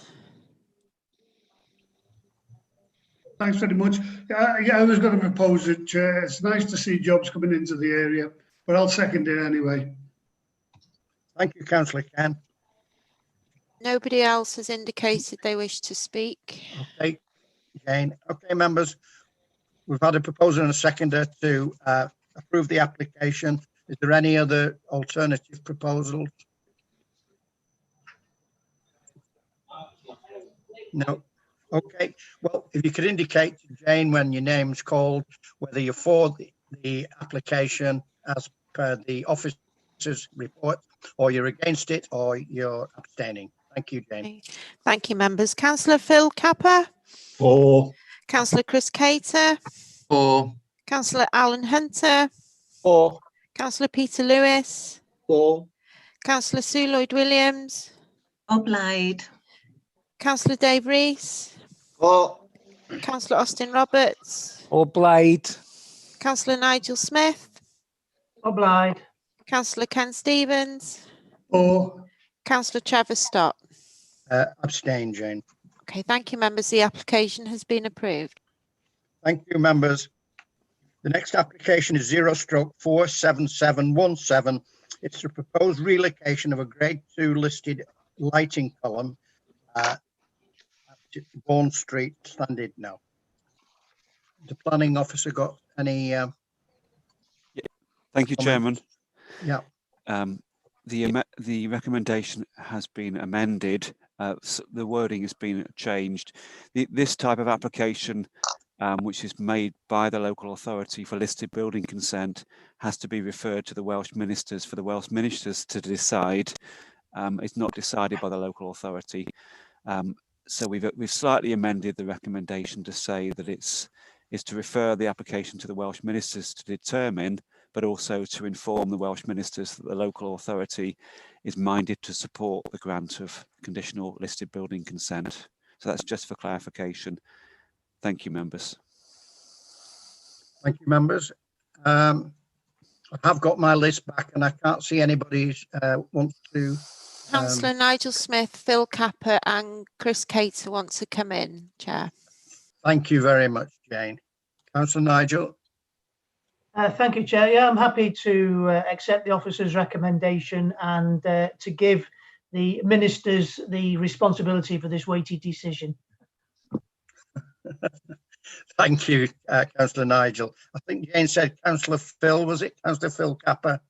Thanks very much. Yeah, I was going to propose it, Chair. It's nice to see jobs coming into the area, but I'll second it anyway. Thank you, Councillor Ken. Nobody else has indicated they wish to speak. Okay, Jane. Okay, members, we've had a proposer and a seconder to approve the application. Is there any other alternative proposals? No. Okay. Well, if you could indicate to Jane when your name's called, whether you're for the application as per the officer's report, or you're against it, or you're abstaining. Thank you, Jane. Okay. Thank you, members. Councillor Phil Capper. For. Councillor Chris Cater. For. Councillor Alan Hunter. For. Councillor Peter Lewis. For. Councillor Sue Lloyd-Williams. Obliged. Councillor Dave Rees. For. Councillor Austin Roberts. Obliged. Councillor Nigel Smith. Obliged. Councillor Ken Stevens. For. Councillor Trevor Stott. Abstain, Jane. Okay, thank you, members. The application has been approved. Thank you, members. The next application is 0/47717. It's the proposed relocation of a grade 2 listed lighting column at Bourne Street, Llandudno. The planning officer got any? Thank you, Chairman. Yeah. The recommendation has been amended. So the wording has been changed. This type of application, which is made by the local authority for listed building consent, has to be referred to the Welsh ministers for the Welsh ministers to decide. It's not decided by the local authority. So we've slightly amended the recommendation to say that it's to refer the application to the Welsh ministers to determine, but also to inform the Welsh ministers that the local authority is minded to support the grant of conditional listed building consent. So that's just for clarification. Thank you, members. Thank you, members. I have got my list back and I can't see anybody wants to. Councillor Nigel Smith, Phil Capper and Chris Cater want to come in, Chair. Thank you very much, Jane. Councillor Nigel. Thank you, Chair. Yeah, I'm happy to accept the officer's recommendation and to give the ministers the responsibility for this weighty decision. Thank you, Councillor Nigel. I think Jane said Councillor Phil, was it? Councillor Phil Capper.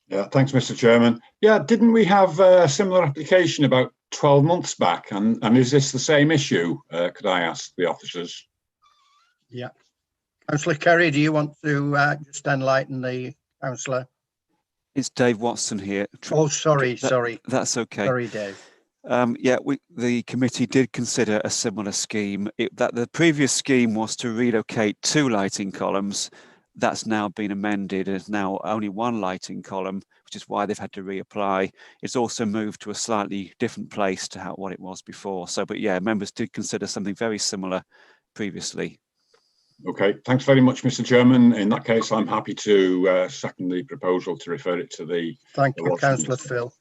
Yeah, thanks, Mr. Chairman. Yeah, didn't we have a similar application about 12 months back? And is this the same issue? Could I ask the officers? Yeah. Councillor Kerry, do you want to just enlighten the councillor? It's Dave Watson here. Oh, sorry. That's okay. Sorry, Dave. Yeah, the committee did consider a similar scheme. That the previous scheme was to relocate 2 lighting columns. That's now been amended. There's now only 1 lighting column, which is why they've had to reapply. It's also moved to a slightly different place to what it was before. So, but yeah, members did consider something very similar previously. Okay, thanks very much, Mr. Chairman. In that case, I'm happy to second the proposal to refer it to the. Thank you, Councillor Phil.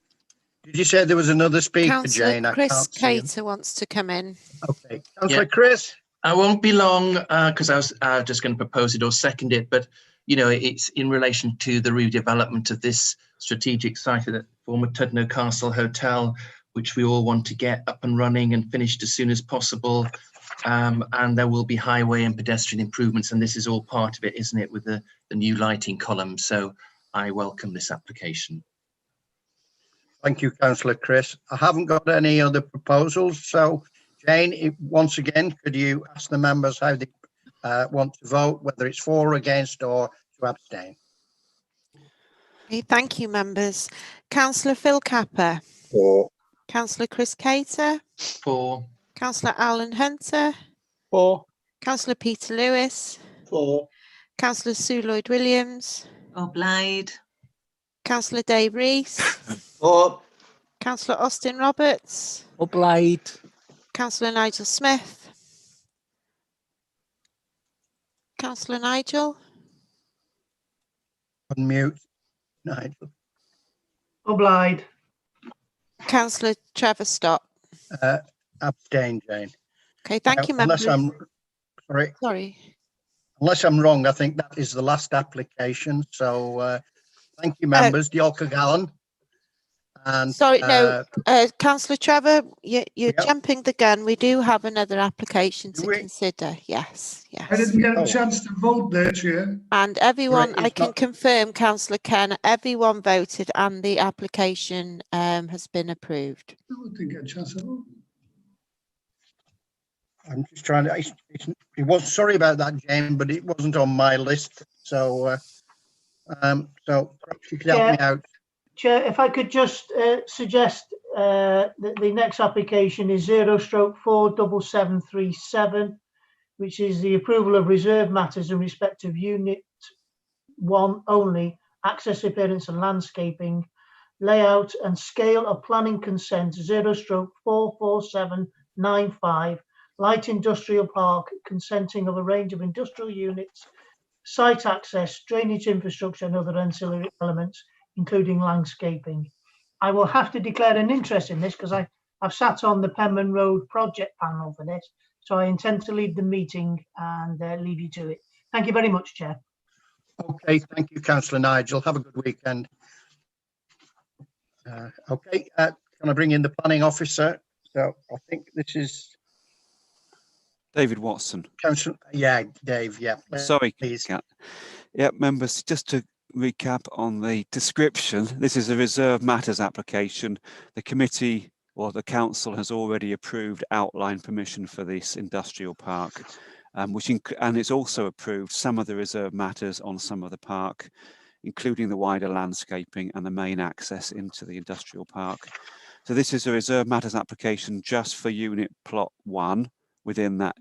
Did you say there was another speaker, Councillor Jane? Chris I can't see him. Cater wants to come in. Okay, Councillor Chris. I won't be long because I was just going to propose it or second it, but you know, it's in relation to the redevelopment of this strategic site at the former Tudno Castle Hotel, which we all want to get up and running and finished as soon as possible. And there will be highway and pedestrian improvements, and this is all part of it, isn't it, with the new lighting column? So I welcome this application. Thank you, Councillor Chris. I haven't got any other proposals. So, Jane, once again, could you ask the members how they want to vote, whether it's for, against, or to abstain? Okay, thank you, members. Councillor Phil Capper. For. Councillor Chris Cater. For. Councillor Alan Hunter. For. Councillor Peter Lewis. For. Councillor Sue Lloyd-Williams. Obliged. Councillor Dave Rees. For. Councillor Austin Roberts. Obliged. Councillor Nigel Smith. Councillor Nigel. Unmute, Nigel. Obliged. Councillor Trevor Stott. Abstain, Jane. Okay, thank you, members. Unless I'm wrong, I think that is the last application. So thank you, members. Diolch yn galon. And Councillor Trevor, you're jumping the gun. We do have another application to consider. Yes. I didn't get a chance to vote there, Chair. And everyone, I can confirm, Councillor Ken, everyone voted and the application has been approved. I didn't get a chance to vote. I'm just trying to. It was sorry about that, Jane, but it wasn't on my list. So, so perhaps you could help me out. Chair, if I could just suggest that the next application is 0/47737, which is the approval of reserve matters in respect of Unit 1 only, access, appearance and landscaping, layout and scale of planning consent 0/44795, light industrial park, consenting of a range of industrial units, site access, drainage infrastructure and other ancillary elements, including landscaping. I will have to declare an interest in this because I've sat on the Penman Road project panel for this, so I intend to lead the meeting and leave you to it. Thank you very much, Chair. Okay, thank you, Councillor Nigel. Have a good weekend. Okay, can I bring in the planning officer? So I think this is David Watson. Councillor, yeah, Dave, yeah. Sorry, please. Yeah, members, just to recap on the description, this is a reserve matters application. The committee or the council has already approved outline permission for this industrial park, and it's also approved some of the reserve matters on some of the park, including the wider landscaping and the main access into the industrial park. So this is a reserve matters application just for unit plot 1 within that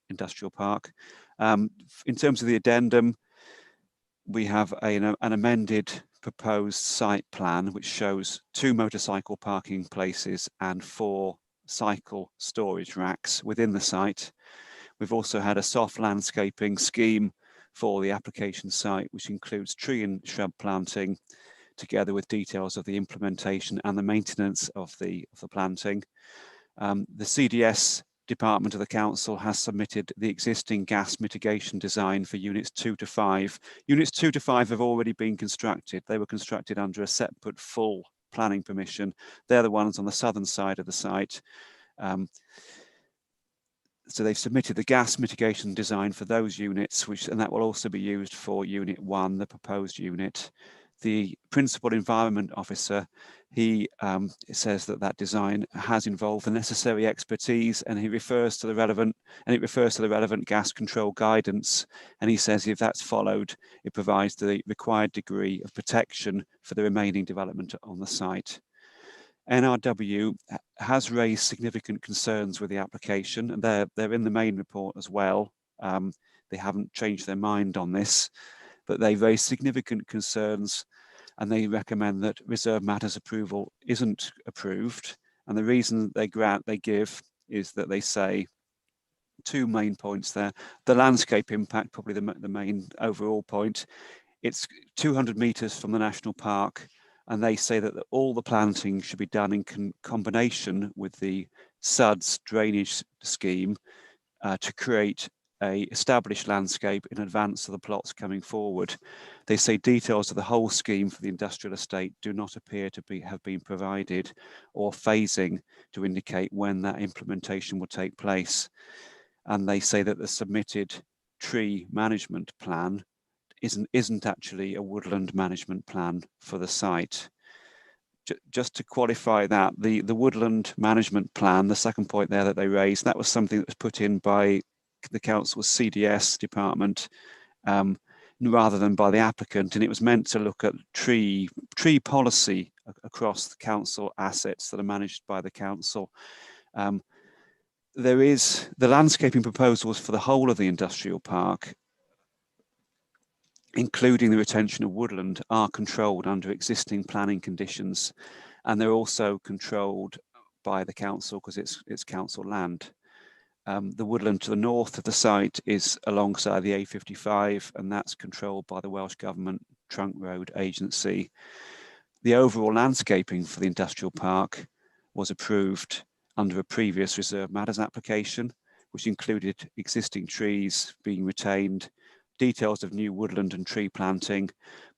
industrial park. In terms of the addendum, we have an amended proposed site plan which shows 2 motorcycle parking places and 4 cycle storage racks within the site. We've also had a soft landscaping scheme for the application site, which includes tree and shrub planting, together with details of the implementation and the maintenance of the planting. The CDS department of the council has submitted the existing gas mitigation design for units 2 to 5. Units 2 to 5 have already been constructed. They were constructed under a separate full planning permission. They're the ones on the southern side of the site. So they've submitted the gas mitigation design for those units, and that will also be used for unit 1, the proposed unit. the principal environment officer, he says that that design has involved the necessary expertise, and it refers to the relevant gas control guidance. And he says if that's followed, it provides the required degree of protection for the remaining development on the site. NRW has raised significant concerns with the application, and they're in the main report as well. They haven't changed their mind on this, but they raised significant concerns, and they recommend that reserve matters approval isn't approved. And the reason they give is that they say two main points there. The landscape impact, probably the main overall point. It's 200 meters from the national park, and they say that all the planting should be done in combination with the SUDS drainage scheme to create a established landscape in advance of the plots coming forward. They say details of the whole scheme for the industrial estate do not appear to have been provided, or phasing to indicate when that implementation will take place. And they say that the submitted tree management plan isn't actually a woodland management plan for the site. Just to qualify that, the woodland management plan, the second point there that they raised, that was something that was put in by the council's CDS department rather than by the applicant, and it was meant to look at tree policy across the council assets that are managed by the council. There is the landscaping proposals for the whole of the industrial park, including the retention of woodland, are controlled under existing planning conditions, and they're also controlled by the council because it's council land. The woodland to the north of the site is alongside the A55, and that's controlled by the Welsh Government Trunk Road Agency. The overall landscaping for the industrial park was approved under a previous reserve matters application, which included existing trees being retained, details of new woodland and tree planting,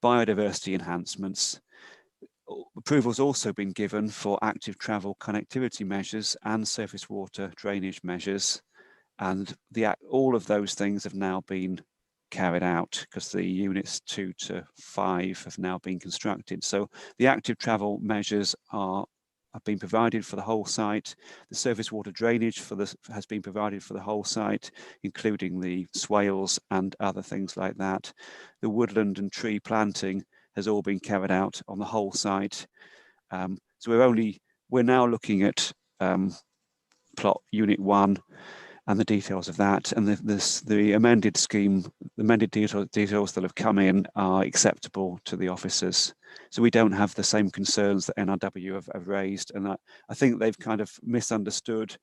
biodiversity enhancements. Approval's also been given for active travel connectivity measures and surface water drainage measures, and all of those things have now been carried out because the units 2 to 5 have now been constructed. So the active travel measures have been provided for the whole site. The surface water drainage has been provided for the whole site, including the swales and other things like that. The woodland and tree planting has all been carried out on the whole site. So we're now looking at plot unit 1 and the details of that, and the amended scheme, the amended details that have come in are acceptable to the officers. So we don't have the same concerns that NRW have raised, and I think they've kind of misunderstood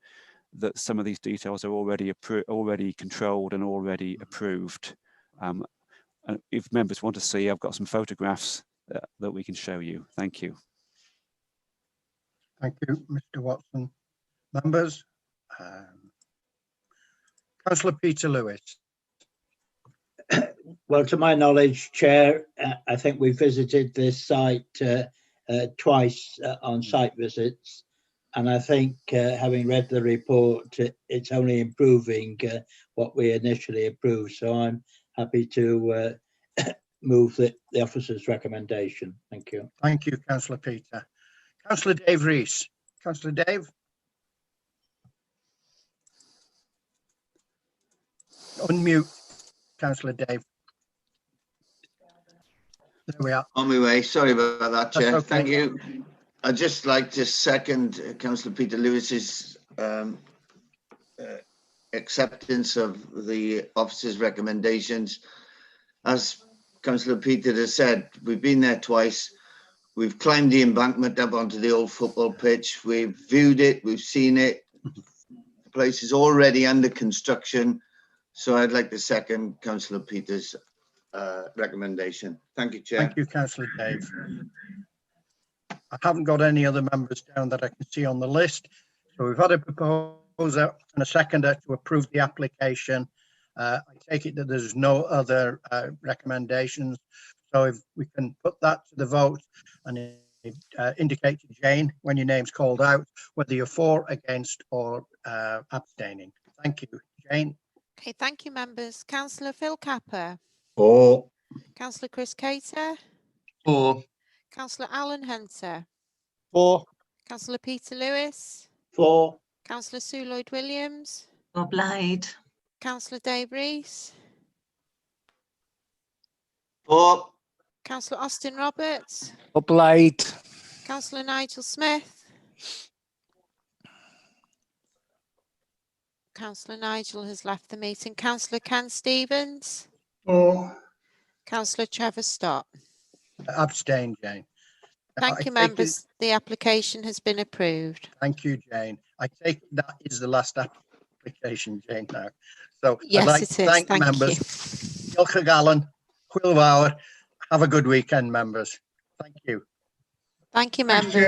that some of these details are already controlled and already approved. And if members want to see, I've got some photographs that we can show you. Thank you. Thank you, Mr. Watson. Members, Councillor Peter Lewis. Well, to my knowledge, Chair, I think we visited this site twice on site visits, and I think having read the report, it's only improving what we initially approved. So I'm happy to move the officer's recommendation. Thank you. Thank you, Councillor Peter. Councillor Dave Rees. Councillor Dave. Unmute, Councillor Dave. There we are. On my way. Sorry about that, Chair. Okay. Thank you. I'd just like to second Councillor Peter Lewis's acceptance of the officer's recommendations. As Councillor Peter has said, we've been there twice. We've climbed the embankment up onto the old football pitch. We've viewed it. We've seen it. The place is already under construction. So I'd like to second Councillor Peter's recommendation. Thank you, Chair. Thank you, Councillor Dave. I haven't got any other members down that I can see on the list. So we've had a proposer and a seconder to approve the application. I take it that there's no other recommendations. So if we can put that to the vote and indicate to Jane when your name's called out, whether you're for, against or abstaining. Thank you. Jane. Okay, thank you, members. Councillor Phil Capper. For. Councillor Chris Cater. 4. Councillor Alan Hunter, 4. Councillor Peter Lewis, 4. Councillor Sue Lloyd-Williams, O blaid. Councillor Dave Rees, 4. Councillor Austin Roberts, O blaid. Councillor Nigel Smith. Councillor Nigel has left the meeting. Councillor Ken Stevens, 4. Councillor Trevor Stott. Abstain, Jane. Thank I you, take members. The application has been approved. Thank you, Jane. I take that is the last application, Jane, now. So Yes, I'd like it to is. thank Thank members. you. Diolch o galon. Pwyllgor. Have a good weekend, members. Thank you. Thank you, Thanks, members. Chair.